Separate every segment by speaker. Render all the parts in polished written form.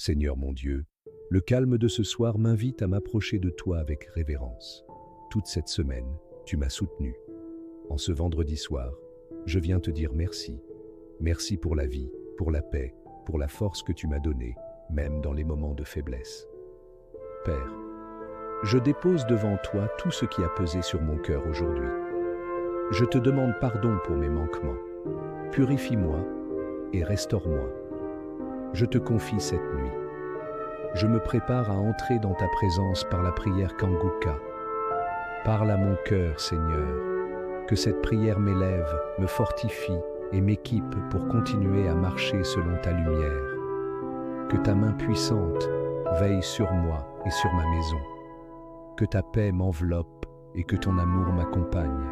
Speaker 1: Seigneur mon Dieu, le calme de ce soir m'invite à m'approcher de toi avec révérence. Toute cette semaine, tu m'as soutenu. En ce vendredi soir, je viens te dire merci. Merci pour la vie, pour la paix, pour la force que tu m'as donnée, même dans les moments de faiblesse. Père, je dépose devant toi tout ce qui a pesé sur mon cœur aujourd'hui. Je te demande pardon pour mes manquements. Purifie-moi et restaure-moi. Je te confie cette nuit. Je me prépare à entrer dans ta présence par la prière Kanguka. Parle à mon cœur, Seigneur, que cette prière m'élève, me fortifie et m'équipe pour continuer à marcher selon ta lumière. Que ta main puissante veille sur moi et sur ma maison. Que ta paix m'enveloppe et que ton amour m'accompagne.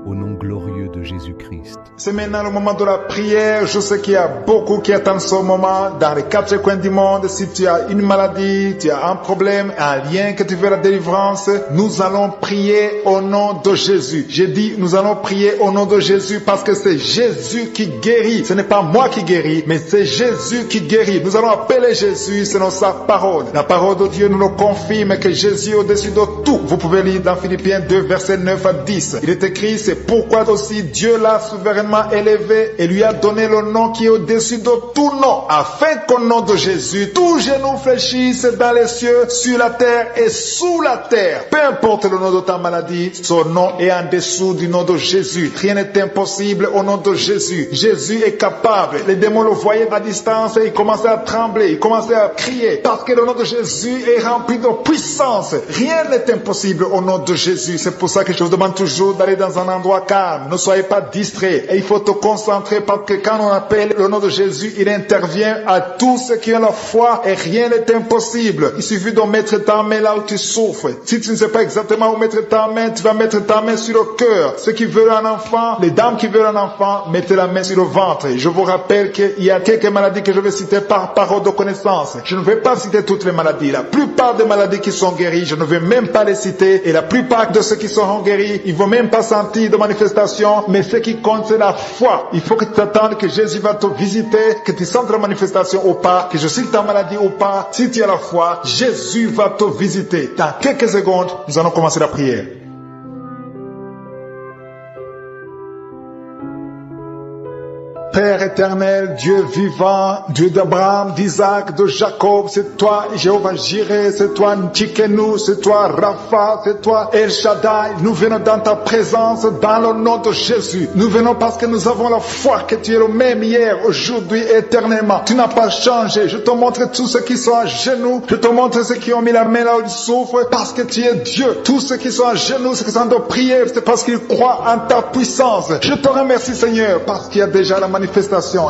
Speaker 1: Au nom glorieux de Jésus-Christ.
Speaker 2: C'est maintenant le moment de la prière. Je sais qu'il y a beaucoup qui attendent ce moment dans les quatre coins du monde. Si tu as une maladie, tu as un problème, un lien que tu veux la délivrance, nous allons prier au nom de Jésus. J'ai dit nous allons prier au nom de Jésus parce que c'est Jésus qui guérit. Ce n'est pas moi qui guéris, mais c'est Jésus qui guérit. Nous allons appeler Jésus selon sa parole. La parole de Dieu nous le confirme que Jésus est au-dessus de tout. Vous pouvez lire dans Philippiens 2, versets 9 à 10. Il est écrit, c'est pourquoi aussi Dieu l'a souverainement élevé et lui a donné le nom qui est au-dessus de tout nom, afin qu'au nom de Jésus, tout genou fléchisse dans les cieux, sur la terre et sous la terre. Peu importe le nom de ta maladie, son nom est en dessous du nom de Jésus. Rien n'est impossible au nom de Jésus. Jésus est capable. Les démons le voyaient à distance et ils commençaient à trembler, ils commençaient à crier, parce que le nom de Jésus est rempli de puissance. Rien n'est impossible au nom de Jésus. C'est pour ça que je vous demande toujours d'aller dans un endroit calme. Ne soyez pas distraits. Et il faut te concentrer parce que quand on appelle le nom de Jésus, il intervient à tous ceux qui ont la foi et rien n'est impossible. Il suffit de mettre ta main là où tu souffres. Si tu ne sais pas exactement où mettre ta main, tu vas mettre ta main sur le cœur. Ceux qui veulent un enfant, les dames qui veulent un enfant, mettez la main sur le ventre. Je vous rappelle qu'il y a quelques maladies que je vais citer par parole de connaissance. Je ne vais pas citer toutes les maladies. La plupart des maladies qui sont guéries, je ne vais même pas les citer. Et la plupart de ceux qui seront guéris, ils vont même pas sentir de manifestation, mais ce qui compte c'est la foi. Il faut que tu t'attendes que Jésus va te visiter, que tu sentes la manifestation ou pas, que je cite ta maladie ou pas. Si tu as la foi, Jésus va te visiter. Dans quelques secondes, nous allons commencer la prière. Père éternel, Dieu vivant, Dieu d'Abraham, d'Isaac, de Jacob, c'est toi Jéhovah Jireh, c'est toi Tchikenu, c'est toi Rapha, c'est toi El Shaddai. Nous venons dans ta présence dans le nom de Jésus. Nous venons parce que nous avons la foi que tu es le même hier, aujourd'hui et éternellement. Tu n'as pas changé. Je te montre tous ceux qui sont à genoux. Je te montre ceux qui ont mis la main là où ils souffrent parce que tu es Dieu. Tous ceux qui sont à genoux, ceux qui sont de prière, c'est parce qu'ils croient en ta puissance. Je te remercie Seigneur parce qu'il y a déjà la manifestation.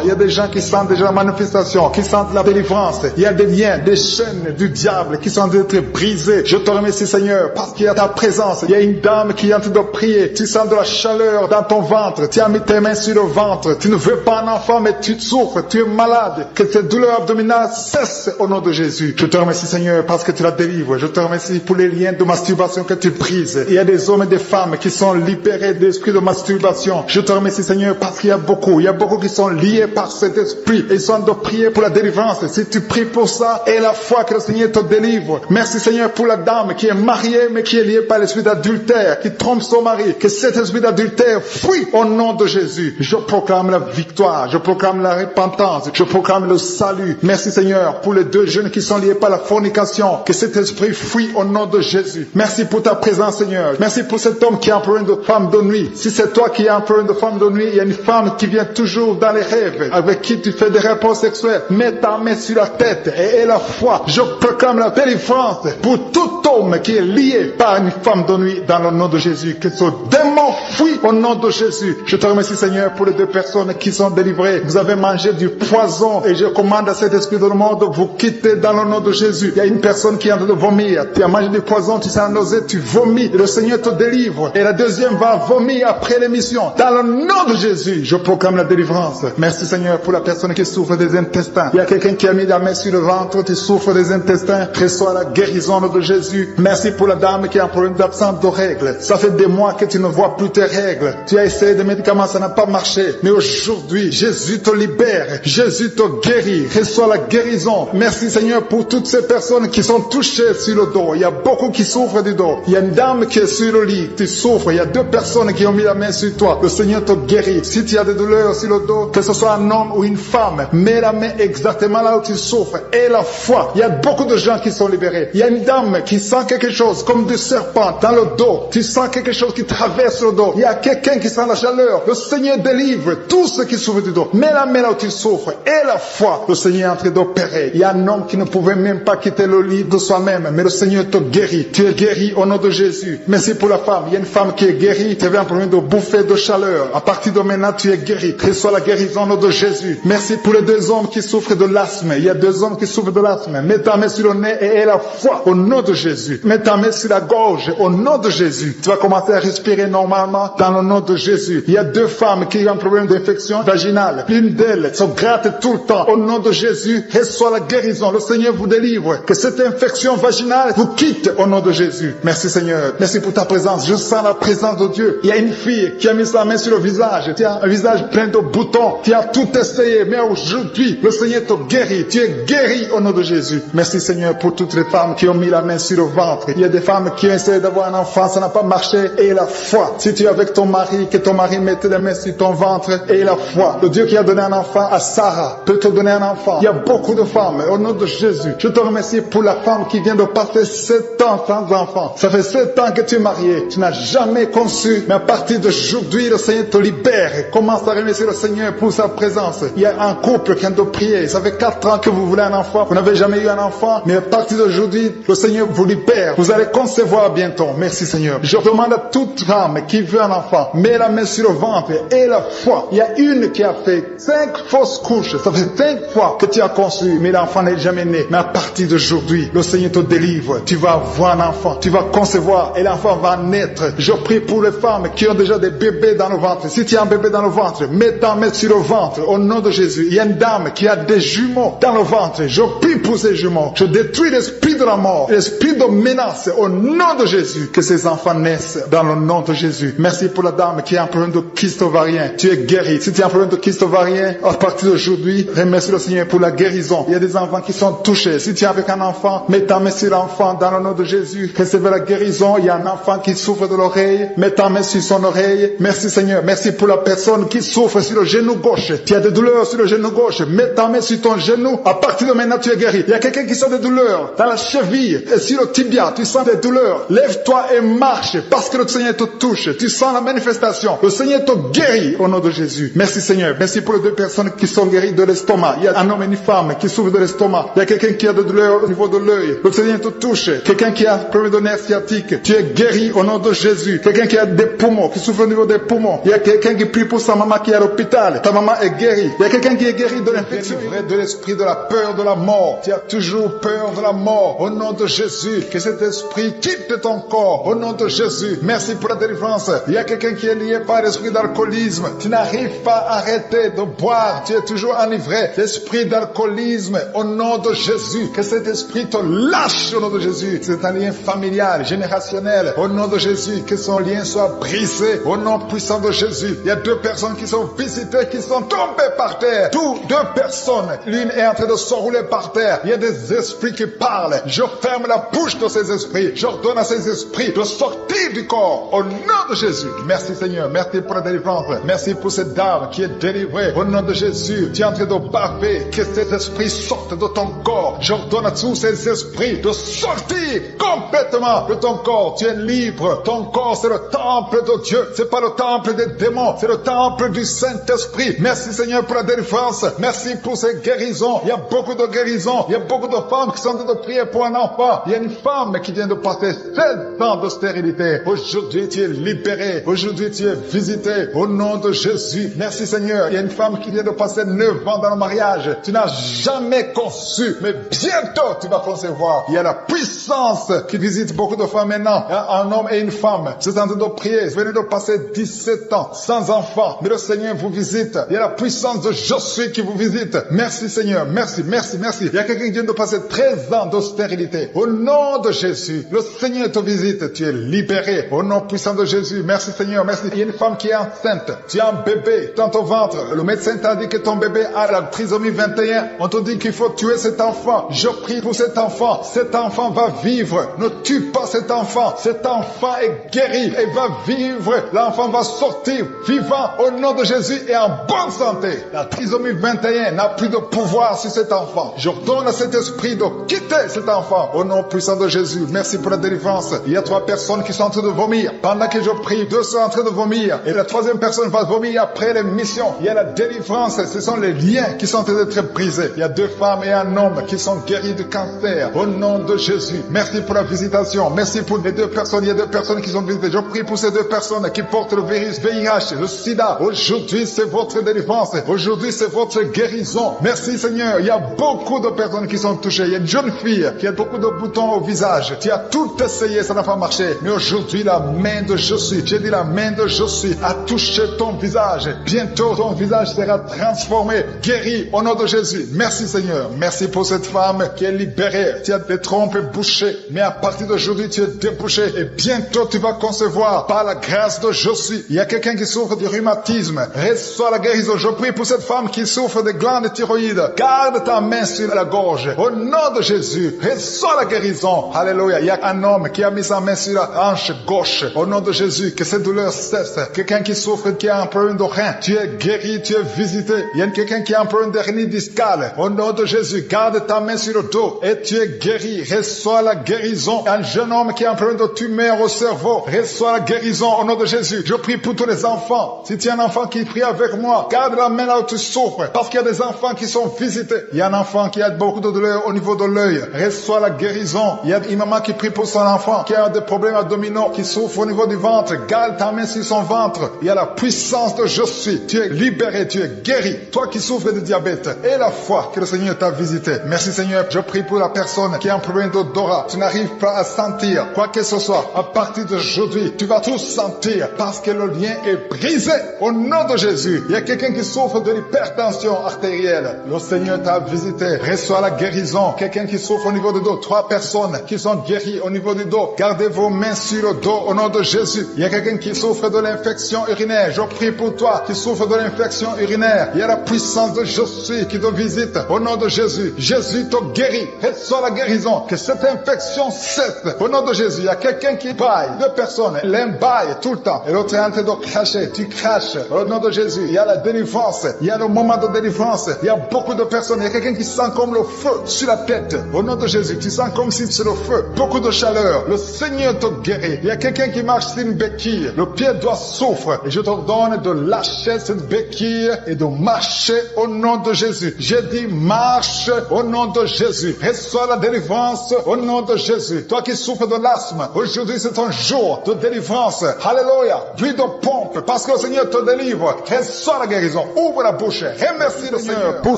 Speaker 2: Il y a des gens qui sentent déjà la manifestation, qui sentent la délivrance. Il y a des liens, des chaînes du diable qui sont en train d'être brisés. Je te remercie Seigneur parce qu'il y a ta présence. Il y a une dame qui est en train de prier. Tu sens de la chaleur dans ton ventre. Tu as mis tes mains sur le ventre. Tu ne veux pas un enfant mais tu souffres. Tu es malade. Que cette douleur abdominale cesse au nom de Jésus. Je te remercie Seigneur parce que tu la délivres. Je te remercie pour les liens de masturbation que tu brises. Il y a des hommes et des femmes qui sont libérés de l'esprit de masturbation. Je te remercie Seigneur parce qu'il y a beaucoup qui sont liés par cet esprit et ils sont de prier pour la délivrance. Si tu pries pour ça, et la foi que le Seigneur te délivre. Merci Seigneur pour la dame qui est mariée mais qui est liée par l'esprit d'adultère, qui trompe son mari. Que cet esprit d'adultère fuit au nom de Jésus. Je proclame la victoire, je proclame la repentance, je proclame le salut. Merci Seigneur pour les deux jeunes qui sont liés par la fornication. Que cet esprit fuit au nom de Jésus. Merci pour ta présence Seigneur. Merci pour cet homme qui est employé de femme de nuit. Si c'est toi qui es employé de femme de nuit, il y a une femme qui vient toujours dans les rêves, avec qui tu fais des rapports sexuels. Mets ta main sur la tête et aie la foi. Je proclame la délivrance pour tout homme qui est lié par une femme de nuit dans le nom de Jésus. Que ce démon fuit au nom de Jésus. Je te remercie Seigneur pour les deux personnes qui sont délivrées. Vous avez mangé du poison et je commande à cet esprit de le monde de vous quitter dans le nom de Jésus. Il y a une personne qui est en train de vomir. Tu as mangé du poison, tu s'en nausée, tu vomis et le Seigneur te délivre. Et la deuxième va vomir après l'émission. Dans le nom de Jésus, je proclame la délivrance délivrance. Merci Seigneur pour la personne qui souffre des intestins. Il y a quelqu'un qui a mis la main sur le ventre, tu souffres des intestins. Reçois la guérison de Jésus. Merci pour la dame qui a un problème d'absence de règles. Ça fait des mois que tu ne vois plus tes règles. Tu as essayé des médicaments, ça n'a pas marché. Mais aujourd'hui, Jésus te libère. Jésus te guérit. Reçois la guérison. Merci Seigneur pour toutes ces personnes qui sont touchées sur le dos. Il y a beaucoup qui souffrent du dos. Il y a une dame qui est sur le lit. Tu souffres. Il y a 2 personnes qui ont mis la main sur toi. Le Seigneur te guérit. Si tu as des douleurs sur le dos, que ce soit un homme ou une femme, mets la main exactement là où tu souffres. Et la foi. Il y a beaucoup de gens qui sont libérés. Il y a une dame qui sent quelque chose comme du serpent dans le dos. Tu sens quelque chose qui traverse le dos. Il y a quelqu'un qui sent la chaleur. Le Seigneur délivre tous ceux qui souffrent du dos. Mets la main là où tu souffres. Et la foi. Le Seigneur est en train d'opérer. Il y a un homme qui ne pouvait même pas quitter le lit de soi-même. Mais le Seigneur te guérit. Tu es guéri au nom de Jésus. Merci pour la femme. Il y a une femme qui est guérie. Tu avais un problème de bouffée de chaleur. À partir de maintenant, tu es guéri. Reçois la guérison au nom de Jésus. Merci pour les 2 hommes qui souffrent de l'asthme. Il y a 2 hommes qui souffrent de l'asthme. Mets ta main sur le nez et aie la foi au nom de Jésus. Mets ta main sur la gorge au nom de Jésus. Tu vas commencer à respirer normalement dans le nom de Jésus. Il y a 2 femmes qui ont un problème d'infection vaginale. L'une d'elles se gratte tout le temps. Au nom de Jésus, reçois la guérison. Le Seigneur vous délivre. Que cette infection vaginale vous quitte au nom de Jésus. Merci Seigneur. Merci pour ta présence. Je sens la présence de Dieu. Il y a une fille qui a mis sa main sur le visage. Tu as un visage plein de boutons. Tu as tout essayé. Mais aujourd'hui, le Seigneur te guérit. Tu es guéri au nom de Jésus. Merci Seigneur pour toutes les femmes qui ont mis la main sur le ventre. Il y a des femmes qui ont essayé d'avoir un enfant. Ça n'a pas marché. Et la foi. Si tu es avec ton mari, que ton mari mette les mains sur ton ventre. Et la foi. Le Dieu qui a donné un enfant à Sarah peut te donner un enfant. Il y a beaucoup de femmes. Au nom de Jésus, je te remercie pour la femme qui vient de passer 7 ans sans enfant. Ça fait 7 ans que tu es marié. Tu n'as jamais conçu. Mais à partir d'aujourd'hui, le Seigneur te libère. Commence à remercier le Seigneur pour sa présence. Il y a un couple qui vient de prier. Ça fait 4 ans que vous voulez un enfant. Vous n'avez jamais eu un enfant. Mais à partir d'aujourd'hui, le Seigneur vous libère. Vous allez concevoir bientôt. Merci Seigneur. Je demande à toute femme qui veut un enfant, mets la main sur le ventre et la foi. Il y a une qui a fait 5 fausses couches. Ça fait 5 fois que tu as conçu, mais l'enfant n'est jamais né. Mais à partir d'aujourd'hui, le Seigneur te délivre. Tu vas avoir un enfant. Tu vas concevoir et l'enfant va naître. Je prie pour les femmes qui ont déjà des bébés dans le ventre. Si tu as un bébé dans le ventre, mets ta main sur le ventre au nom de Jésus. Il y a une dame qui a des jumeaux dans le ventre. Je prie pour ces jumeaux. Je détruis l'esprit de la mort, l'esprit de menace au nom de Jésus. Que ces enfants naissent dans le nom de Jésus. Merci pour la dame qui a un problème de kyste ovarien. Tu es guéri. Si tu as un problème de kyste ovarien, à partir d'aujourd'hui, remercie le Seigneur pour la guérison. Il y a des enfants qui sont touchés. Si tu es avec un enfant, mets ta main sur l'enfant dans le nom de Jésus. Recevez la guérison. Il y a un enfant qui souffre de l'oreille. Mets ta main sur son oreille. Merci Seigneur. Merci pour la personne qui souffre sur le genou gauche. Tu as des douleurs sur le genou gauche. Mets ta main sur ton genou. À partir de maintenant, tu es guéri. Il y a quelqu'un qui sent des douleurs dans la cheville et sur le tibia. Tu sens des douleurs. Lève-toi et marche parce que le Seigneur te touche. Tu sens la manifestation. Le Seigneur te guérit au nom de Jésus. Merci Seigneur. Merci pour les 2 personnes qui sont guéries de l'estomac. Il y a un homme et une femme qui souffrent de l'estomac. Il y a quelqu'un qui a des douleurs au niveau de l'œil. Le Seigneur te touche. Quelqu'un qui a un problème de nerf sciatique. Tu es guéri au nom de Jésus. Quelqu'un qui a des poumons, qui souffre au niveau des poumons. Il y a quelqu'un qui prie pour sa maman qui est à l'hôpital. Ta maman est guérie. Il y a quelqu'un qui est guéri de l'infection, de l'esprit de la peur de la mort. Tu as toujours peur de la mort. Au nom de Jésus, que cet esprit quitte ton corps. Au nom de Jésus, merci pour la délivrance. Il y a quelqu'un qui est lié par l'esprit d'alcoolisme. Tu n'arrives pas à arrêter de boire. Tu es toujours enivré. L'esprit d'alcoolisme, au nom de Jésus, que cet esprit te lâche au nom de Jésus. C'est un lien familial, générationnel. Au nom de Jésus, que son lien soit brisé. Au nom puissant de Jésus. Il y a 2 personnes qui sont visitées, qui sont tombées par terre. 2 personnes. L'une est en train de se rouler par terre. Il y a des esprits qui parlent. Je ferme la bouche de ces esprits. J'ordonne à ces esprits de sortir du corps. Au nom de Jésus. Merci Seigneur. Merci pour la délivrance. Merci pour cette dame qui est délivrée. Au nom de Jésus. Tu es en train de baver. Que ces esprits sortent de ton corps. J'ordonne à tous ces esprits de sortir complètement de ton corps. Tu es libre. Ton corps, c'est le temple de Dieu. C'est pas le temple des démons. C'est le temple du Saint-Esprit. Merci Seigneur pour la délivrance. Merci pour ces guérisons. Il y a beaucoup de guérisons. Il y a beaucoup de femmes qui sont en train de prier pour un enfant. Il y a une femme qui vient de passer 7 ans de stérilité. Aujourd'hui, tu es libéré. Aujourd'hui, tu es visité. Au nom de Jésus. Merci Seigneur. Il y a une femme qui vient de passer 9 ans dans le mariage. Tu n'as jamais conçu. Mais bientôt, tu vas concevoir. Il y a la puissance qui visite beaucoup de femmes maintenant. Il y a un homme et une femme. C'est en train de prier. Vous venez de passer 17 ans sans enfant. Mais le Seigneur vous visite. visite. Il y a la puissance de je suis qui vous visite. Merci Seigneur, merci, merci, merci. Il y a quelqu'un qui vient de passer 13 ans d'austérité. Au nom de Jésus, le Seigneur te visite. Tu es libéré. Au nom puissant de Jésus. Merci Seigneur, merci. Il y a une femme qui est enceinte. Tu as un bébé dans ton ventre. Le médecin t'a dit que ton bébé a la trisomie 21. On te dit qu'il faut tuer cet enfant. Je prie pour cet enfant. Cet enfant va vivre. Ne tue pas cet enfant. Cet enfant est guéri et va vivre. L'enfant va sortir vivant au nom de Jésus et en bonne santé. La trisomie 21 n'a plus de pouvoir sur cet enfant. Je donne à cet esprit de quitter cet enfant au nom puissant de Jésus. Merci pour la délivrance. Il y a 3 personnes qui sont en train de vomir. Pendant que je prie, 2 sont en train de vomir. Et la 3e personne va vomir après l'émission. Il y a la délivrance. Ce sont les liens qui sont en train d'être brisés. Il y a 2 femmes et un homme qui sont guéris du cancer au nom de Jésus. Merci pour la visitation. Merci pour les 2 personnes. Il y a 2 personnes qui sont visitées. Je prie pour ces 2 personnes qui portent le virus VIH, le sida. Aujourd'hui, c'est votre délivrance. Aujourd'hui, c'est votre guérison. Merci Seigneur. Il y a beaucoup de personnes qui sont touchées. Il y a une jeune fille qui a beaucoup de boutons au visage. Tu as tout essayé, ça n'a pas marché. Mais aujourd'hui, la main de je suis, j'ai dit la main de je suis, a touché ton visage. Bientôt, ton visage sera transformé, guéri au nom de Jésus. Merci Seigneur. Merci pour cette femme qui est libérée. Tu as des trompes bouchées. Mais à partir d'aujourd'hui, tu es débouché. Et bientôt, tu vas concevoir par la grâce de je suis. Il y a quelqu'un qui souffre du rhumatisme. Reçois la guérison. Je prie pour cette femme qui souffre de glandes thyroïdes. Garde ta main sur la gorge. Au nom de Jésus, reçois la guérison. Alléluia. Il y a un homme qui a mis sa main sur la hanche gauche. Au nom de Jésus, que cette douleur cesse. Quelqu'un qui souffre, qui a un problème de rein. Tu es guéri, tu es visité. Il y a quelqu'un qui a un problème d'hernie discale. Au nom de Jésus, garde ta main sur le dos et tu es guéri. Reçois la guérison. Un jeune homme qui a un problème de tumeur au cerveau. Reçois la guérison au nom de Jésus. Je prie pour tous les enfants. Si tu es un enfant qui prie avec moi, garde la main là où tu souffres. Parce qu'il y a des enfants qui sont visités. Il y a un enfant qui a beaucoup de douleur au niveau de l'œil. Reçois la guérison. Il y a une maman qui prie pour son enfant qui a des problèmes abdominaux, qui souffre au niveau du ventre. Garde ta main sur son ventre. Il y a la puissance de je suis. Tu es libéré, tu es guéri. Toi qui souffres de diabète et la foi que le Seigneur t'a visité. Merci Seigneur. Je prie pour la personne qui a un problème d'odorat. Tu n'arrives pas à sentir quoi que ce soit. À partir d'aujourd'hui, tu vas tout sentir parce que le lien est brisé au nom de Jésus. Il y a quelqu'un qui souffre de l'hypertension artérielle. Le Seigneur t'a visité. Reçois la guérison. Quelqu'un qui souffre au niveau du dos. 3 personnes qui sont guéries au niveau du dos. Gardez vos mains sur le dos au nom de Jésus. Il y a quelqu'un qui souffre de l'infection urinaire. Je prie pour toi qui souffre de l'infection urinaire. Il y a la puissance de je suis qui te visite au nom de Jésus. Jésus te guérit. Reçois la guérison. Que cette infection cesse au nom de Jésus. Il y a quelqu'un qui baille. 2 personnes. L'un baille tout le temps. Et l'autre est en train de cracher. Tu craches au nom de Jésus. Il y a la délivrance. Il y a le moment de délivrance. Il y a beaucoup de personnes. Il y a quelqu'un qui sent comme le feu sur la tête. Au nom de Jésus. Tu sens comme si c'est le feu. Beaucoup de chaleur. Le Seigneur te guérit. Il y a quelqu'un qui marche sur une béquille. Le pied doit souffrir. Et je te donne de lâcher cette béquille et de marcher au nom de Jésus. J'ai dit marche au nom de Jésus. Reçois la délivrance au nom de Jésus. Toi qui souffres de l'asthme, aujourd'hui c'est un jour de délivrance. Alléluia. Puis de pompe parce que le Seigneur te délivre. Reçois la guérison. Ouvre la bouche. Remercie le Seigneur pour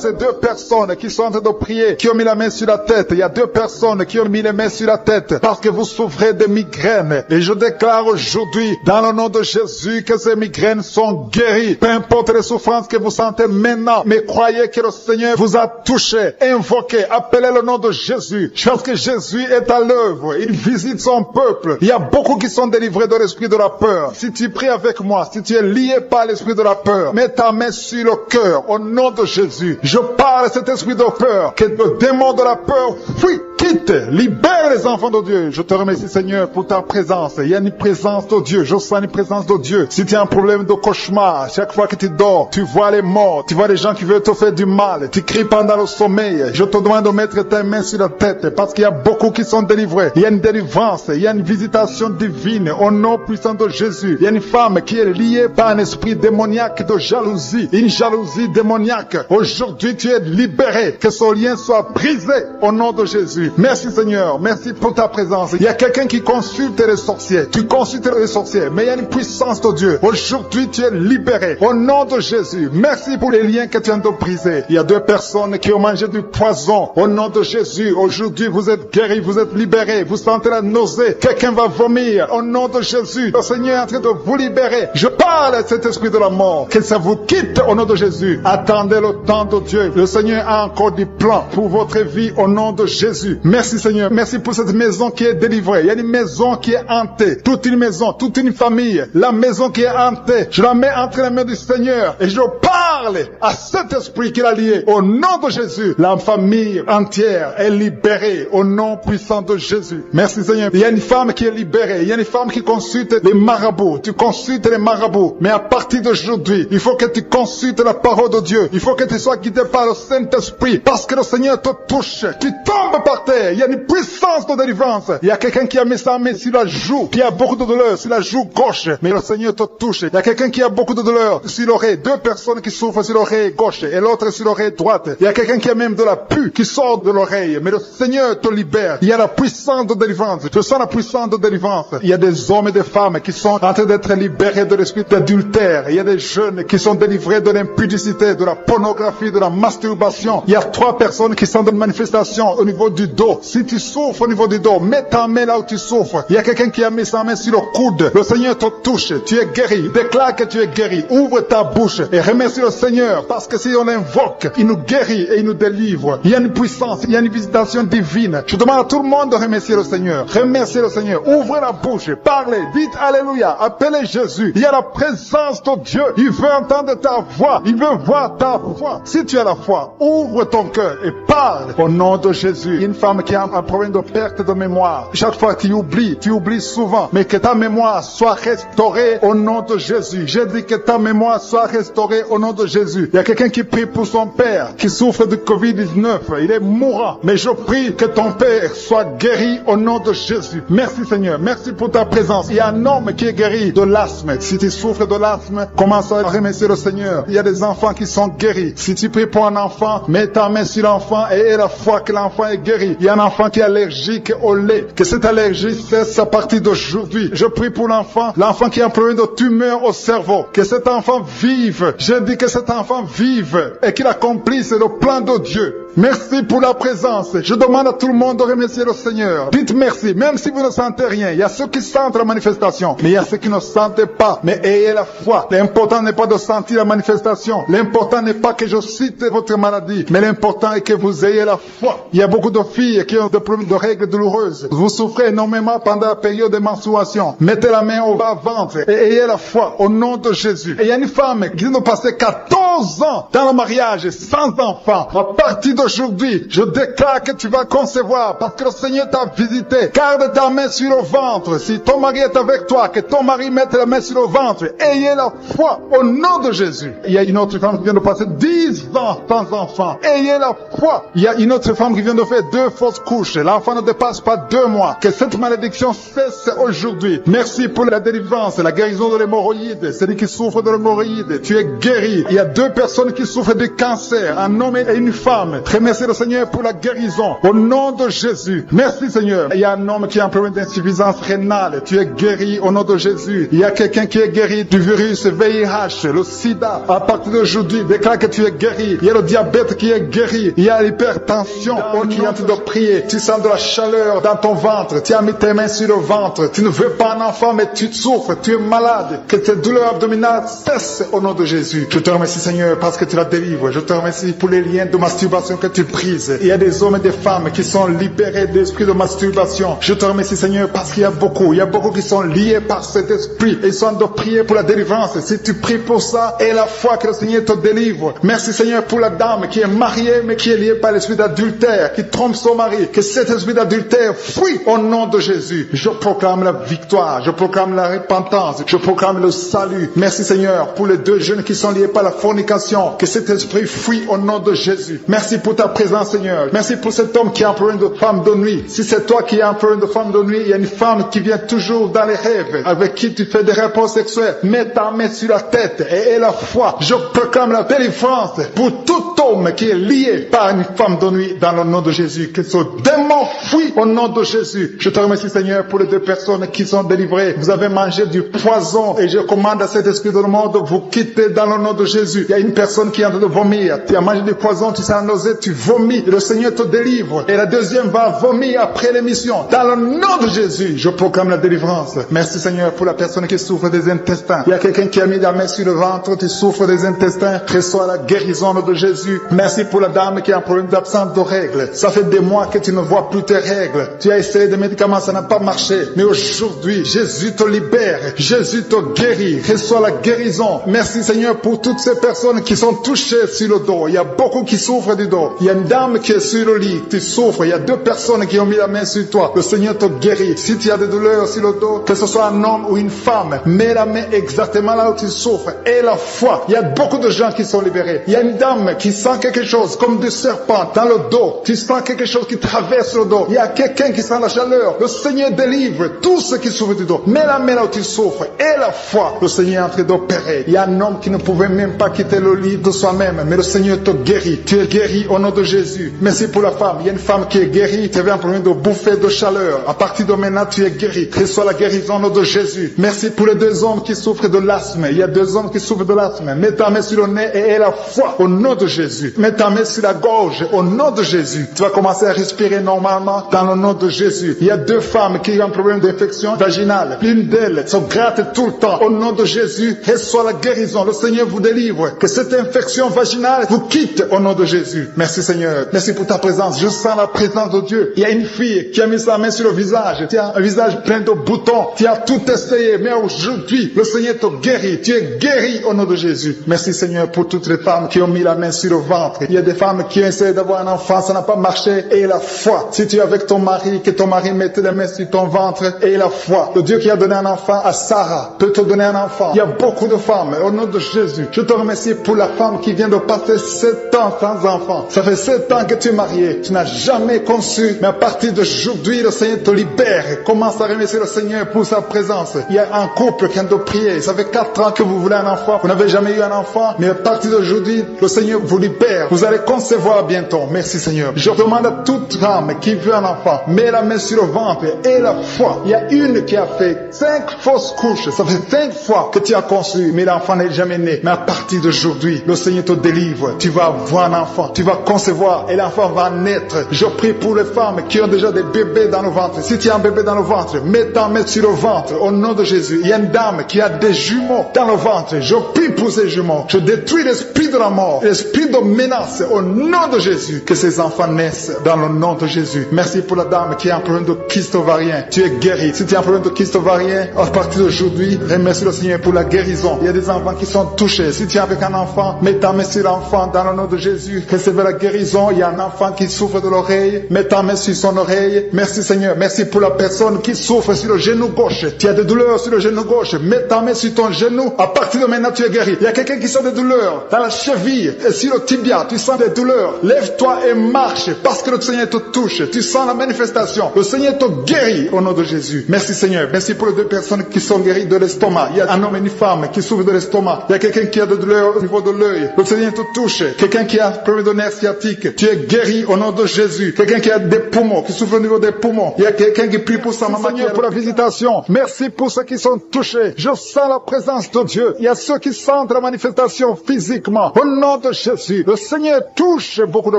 Speaker 2: ces 2 personnes qui sont en train de prier, qui ont mis la main sur la tête. Il y a 2 personnes qui ont mis les mains sur la tête parce que vous souffrez de migraines. Et je déclare aujourd'hui, dans le nom de Jésus, que ces migraines sont guéries. Peu importe les souffrances que vous sentez maintenant, mais croyez que le Seigneur vous a touché. Invoquez, appelez le nom de Jésus. Parce que Jésus est à l'œuvre. Il visite son peuple. Il y a beaucoup qui sont délivrés de l'esprit de la peur. Si tu pries avec moi, si tu es lié par l'esprit de la peur, mets ta main sur le cœur au nom de Jésus. Je parle à cet esprit de peur, que le démon de la peur fuit. Quitte, libère les enfants de Dieu. Je te remercie Seigneur pour ta présence. Il y a une présence de Dieu. Je sens une présence de Dieu. Si tu as un problème de cauchemar, chaque fois que tu dors, tu vois les morts, tu vois les gens qui veulent te faire du mal, tu cries pendant le sommeil. Je te demande de mettre tes mains sur la tête parce qu'il y a beaucoup qui sont délivrés. Il y a une délivrance, il y a une visitation divine au nom puissant de Jésus. Il y a une femme qui est liée par un esprit démoniaque de jalousie, une jalousie démoniaque. Aujourd'hui, tu es libéré. Que ce lien soit brisé au nom de Jésus. Merci Seigneur, merci pour ta présence. Il y a quelqu'un qui consulte les sorciers. Tu consultes les sorciers, mais il y a une puissance de Dieu. Aujourd'hui, tu es libéré. Au nom de Jésus, merci pour les liens que tu viens de briser. Il y a 2 personnes qui ont mangé du poison. Au nom de Jésus, aujourd'hui, vous êtes guéris, vous êtes libérés. Vous sentez la nausée. Quelqu'un va vomir. Au nom de Jésus, le Seigneur est en train de vous libérer. Je parle à cet esprit de la mort. Que ça vous quitte au nom de Jésus. Attendez le temps de Dieu. Le Seigneur a encore des plans pour votre vie au nom de Jésus. Merci Seigneur. Merci pour cette maison qui est délivrée. Il y a une maison qui est hantée. Toute une maison, toute une famille. La maison qui est hantée. Je la mets entre les mains du Seigneur. Et je parle à cet esprit qui l'a lié. Au nom de Jésus. La famille entière est libérée. Au nom puissant de Jésus. Merci Seigneur. Il y a une femme qui est libérée. Il y a une femme qui consulte les marabouts. Tu consultes les marabouts. Mais à partir d'aujourd'hui, il faut que tu consultes la parole de Dieu. Il faut que tu sois guidé par le Saint-Esprit. Parce que le Seigneur te touche. Tu tombes par terre. Il y a une puissance de délivrance. Il y a quelqu'un qui a mis sa main sur la joue, qui a beaucoup de douleur sur la joue gauche. Mais le Seigneur te touche. Il y a quelqu'un qui a beaucoup de douleur sur l'oreille. 2 personnes qui souffrent sur l'oreille gauche et l'autre sur l'oreille droite. Il y a quelqu'un qui a même de la pus qui sort de l'oreille. Mais le Seigneur te libère. Il y a la puissance de délivrance. Tu sens la puissance de délivrance. Il y a des hommes et des femmes qui sont en train d'être libérés de l'esprit d'adultère. Il y a des jeunes qui sont délivrés de l'impudicité, de la pornographie, de la masturbation. Il y a 3 personnes qui sont dans une manifestation au niveau du dos. Si tu souffres au niveau du dos, mets ta main là où tu souffres. Il y a quelqu'un qui a mis sa main sur le coude. Le Seigneur te touche. Tu es guéri. Déclare que tu es guéri. Ouvre ta bouche et remercie le Seigneur. Parce que si on l'invoque, il nous guérit et il nous délivre. Il y a une puissance, il y a une visitation divine. Je demande à tout le monde de remercier le Seigneur. Remerciez le Seigneur. Ouvrez la bouche. Parlez. Dites Alléluia. Appelez Jésus. Il y a la présence de Dieu. Il veut entendre ta voix. Il veut voir ta foi. Si tu as la foi, ouvre ton cœur et parle au nom de Jésus. Une femme qui a un problème de perte de mémoire. Chaque fois tu oublies souvent. Mais que ta mémoire soit restaurée au nom de Jésus. J'ai dit que ta mémoire soit restaurée au nom de Jésus. Il y a quelqu'un qui prie pour son père qui souffre de Covid-19. Il est mourant. Mais je prie que ton père soit guéri au nom de Jésus. Merci Seigneur. Merci pour ta présence. Il y a un homme qui est guéri de l'asthme. Si tu souffres de l'asthme, commence à remercier le Seigneur. Il y a des enfants qui sont guéris. Si tu pries pour un enfant, mets ta main sur l'enfant et aie la foi que l'enfant est guéri. Il y a un enfant qui est allergique au lait. Que cette allergie cesse à partir d'aujourd'hui. Je prie pour l'enfant qui a un problème de tumeur au cerveau. Que cet enfant vive. Je dis que cet enfant vive et qu'il accomplisse le plan de Dieu. Merci pour la présence. Je demande à tout le monde de remercier le Seigneur. Dites merci, même si vous ne sentez rien. Il y a ceux qui sentent la manifestation, mais il y a ceux qui ne sentent pas. Mais ayez la foi. L'important n'est pas de sentir la manifestation. L'important n'est pas que je cite votre maladie, mais l'important est que vous ayez la foi. Il y a beaucoup de filles qui ont des problèmes de règles douloureuses. Vous souffrez énormément pendant la période de menstruation. Mettez la main au bas-ventre et ayez la foi au nom de Jésus. Et il y a une femme qui vient de passer 14 ans dans le mariage sans enfant. À partir d'aujourd'hui, je déclare que tu vas concevoir parce que le Seigneur t'a visité. Garde ta main sur le ventre. Si ton mari est avec toi, que ton mari mette la main sur le ventre. Ayez la foi au nom de Jésus. Il y a une autre femme qui vient de passer 10 ans sans enfant. Ayez la foi. Il y a une autre femme qui vient de faire 2 fausses couches. L'enfant ne dépasse pas 2 mois. Que cette malédiction cesse aujourd'hui. Merci pour la délivrance, la guérison de l'hémorroïde. Celui qui souffre de l'hémorroïde, tu es guéri. Il y a 2 personnes qui souffrent de cancer, un homme et une femme. Remerciez le Seigneur pour la guérison. Au nom de Jésus. Merci Seigneur. Il y a un homme qui a un problème d'insuffisance rénale. Tu es guéri au nom de Jésus. Il y a quelqu'un qui est guéri du virus VIH, le sida. À partir d'aujourd'hui, déclare que tu es guéri. Il y a le diabète qui est guéri. Il y a l'hypertension. On qui est en train de prier. Tu sens de la chaleur dans ton ventre. Tu as mis tes mains sur le ventre. Tu ne veux pas un enfant, mais tu souffres. Tu es malade. Que tes douleurs abdominales cessent au nom de Jésus. Je te remercie Seigneur parce que tu la délivres. Je te remercie pour les liens de masturbation que tu brises. Il y a des hommes et des femmes qui sont libérés d'esprit de masturbation. Je te remercie Seigneur parce qu'il y a beaucoup qui sont liés par cet esprit et ils sont de prier pour la délivrance. Si tu pries pour ça, et la foi que le Seigneur te délivre. Merci Seigneur pour la dame qui est mariée mais qui est liée par l'esprit d'adultère, qui trompe son mari. Que cet esprit d'adultère fuit au nom de Jésus. Je proclame la victoire, je proclame la repentance, je proclame le salut. Merci Seigneur pour les 2 jeunes qui sont liés par la fornication. Que cet esprit fuit au nom de Jésus. Merci pour pour ta présence, Seigneur. Merci pour cet homme qui est un problème de femme de nuit. Si c'est toi qui es un problème de femme de nuit, il y a une femme qui vient toujours dans les rêves, avec qui tu fais des rapports sexuels. Mets ta main sur la tête et aie la foi. Je proclame la délivrance pour tout homme qui est lié par une femme de nuit dans le nom de Jésus. Que ce démon fuit au nom de Jésus. Je te remercie, Seigneur, pour les deux personnes qui sont délivrées. Vous avez mangé du poison et je commande à cet esprit de le monde, vous quittez dans le nom de Jésus. Il y a une personne qui est en train de vomir. Tu as mangé du poison, tu sens nausée, tu vomis. Et le Seigneur te délivre. Et la deuxième va vomir après l'émission. Dans le nom de Jésus, je proclame la délivrance. Merci, Seigneur, pour la personne qui souffre des intestins. Il y a quelqu'un qui a mis la main sur le ventre, tu souffres des intestins. Reçois la guérison de Jésus. Merci pour la dame qui a un problème d'absence de règles. Ça fait des mois que tu ne vois plus tes règles. Tu as essayé des médicaments, ça n'a pas marché. Mais aujourd'hui, Jésus te libère. Jésus te guérit. Reçois la guérison. Merci, Seigneur, pour toutes ces personnes qui sont touchées sur le dos. Il y a beaucoup qui souffrent du dos. Il y a une dame qui est sur le lit. Tu souffres. Il y a deux personnes qui ont mis la main sur toi. Le Seigneur te guérit. Si tu as des douleurs sur le dos, que ce soit un homme ou une femme, mets la main exactement là où tu souffres. Et la foi. Il y a beaucoup de gens qui sont libérés. Il y a une dame qui sent quelque chose comme du serpent dans le dos. Tu sens quelque chose qui traverse le dos. Il y a quelqu'un qui sent la chaleur. Le Seigneur délivre tous ceux qui souffrent du dos. Mets la main là où tu souffres. Et la foi. Le Seigneur est en train d'opérer. Il y a un homme qui ne pouvait même pas quitter le lit de soi-même. Mais le Seigneur te guérit. Tu es guéri au nom de Jésus. Merci pour la femme. Il y a une femme qui est guérie. Tu avais un problème de bouffée de chaleur. À partir de maintenant, tu es guéri. Reçois la guérison au nom de Jésus. Merci pour les deux hommes qui souffrent de l'asthme. Il y a deux hommes qui souffrent de l'asthme. Mets ta main sur le nez et aie la foi au nom de Jésus. Mets ta main sur la gorge au nom de Jésus. Tu vas commencer à respirer normalement dans le nom de Jésus. Il y a deux femmes qui ont un problème d'infection vaginale. L'une d'elles se gratte tout le temps. Au nom de Jésus, reçois la guérison. Le Seigneur vous délivre. Que cette infection vaginale vous quitte au nom de Jésus. Merci, Seigneur. Merci pour ta présence. Je sens la présence de Dieu. Il y a une fille qui a mis sa main sur le visage. Tu as un visage plein de boutons. Tu as tout essayé. Mais aujourd'hui, le Seigneur te guérit. Tu es guéri au nom de Jésus. Merci, Seigneur, pour toutes les femmes qui ont mis la main sur le ventre. Il y a des femmes qui ont essayé d'avoir un enfant. Ça n'a pas marché. Et la foi. Si tu es avec ton mari, que ton mari mette les mains sur ton ventre. Et la foi. Le Dieu qui a donné un enfant à Sarah peut te donner un enfant. Il y a beaucoup de femmes. Au nom de Jésus, je te remercie pour la femme qui vient de passer 7 ans sans enfant. Ça fait 7 ans que tu es marié. Tu n'as jamais conçu. Mais à partir d'aujourd'hui, le Seigneur te libère. Commence à remercier le Seigneur pour sa présence. Il y a un couple qui vient de prier. Ça fait 4 ans que vous voulez un enfant. Vous n'avez jamais eu un enfant. Mais à partir d'aujourd'hui, le Seigneur vous libère. Vous allez concevoir bientôt. Merci, Seigneur. Je demande à toute femme qui veut un enfant, mets la main sur le ventre et la foi. Il y a une qui a fait 5 fausses couches. Ça fait 5 fois que tu as conçu, mais l'enfant n'est jamais né. Mais à partir d'aujourd'hui, le Seigneur te délivre. Tu vas avoir un enfant. Tu vas concevoir et l'enfant va naître. Je prie pour les femmes qui ont déjà des bébés dans le ventre. Si tu as un bébé dans le ventre, mets ta main sur le ventre au nom de Jésus. Il y a une dame qui a des jumeaux dans le ventre. Je prie pour ces jumeaux. Je détruis l'esprit de la mort, l'esprit de menace au nom de Jésus. Que ces enfants naissent dans le nom de Jésus. Merci pour la dame qui a un problème de kyste ovarien. Tu es guéri. Si tu as un problème de kyste ovarien, à partir d'aujourd'hui, remercie le Seigneur pour la guérison. Il y a des enfants qui sont touchés. Si tu es avec un enfant, mets ta main sur l'enfant dans le nom de Jésus. Recevez la guérison. Il y a un enfant qui souffre de l'oreille. Mets ta main sur son oreille. Merci, Seigneur. Merci pour la personne qui souffre sur le genou gauche. Tu as des douleurs sur le genou gauche. Mets ta main sur ton genou. À partir de maintenant, tu es guéri. Il y a quelqu'un qui sent des douleurs dans la cheville et sur le tibia. Tu sens des douleurs. Lève-toi et marche parce que le Seigneur te touche. Tu sens la manifestation. Le Seigneur te guérit au nom de Jésus. Merci, Seigneur. Merci pour les deux personnes qui sont guéries de l'estomac. Il y a un homme et une femme qui souffrent de l'estomac. Il y a quelqu'un qui a des douleurs au niveau de l'œil. Le Seigneur te touche. Quelqu'un qui a un problème de nerf sciatique. Tu es guéri au nom de Jésus. Quelqu'un qui a des poumons, qui souffre au niveau des poumons. Il y a quelqu'un qui prie pour sa maman. Seigneur, pour la visitation. Merci pour ceux qui sont touchés. Je sens la présence de Dieu. Il y a ceux qui sentent la manifestation physiquement. Au nom de Jésus. Le Seigneur touche beaucoup de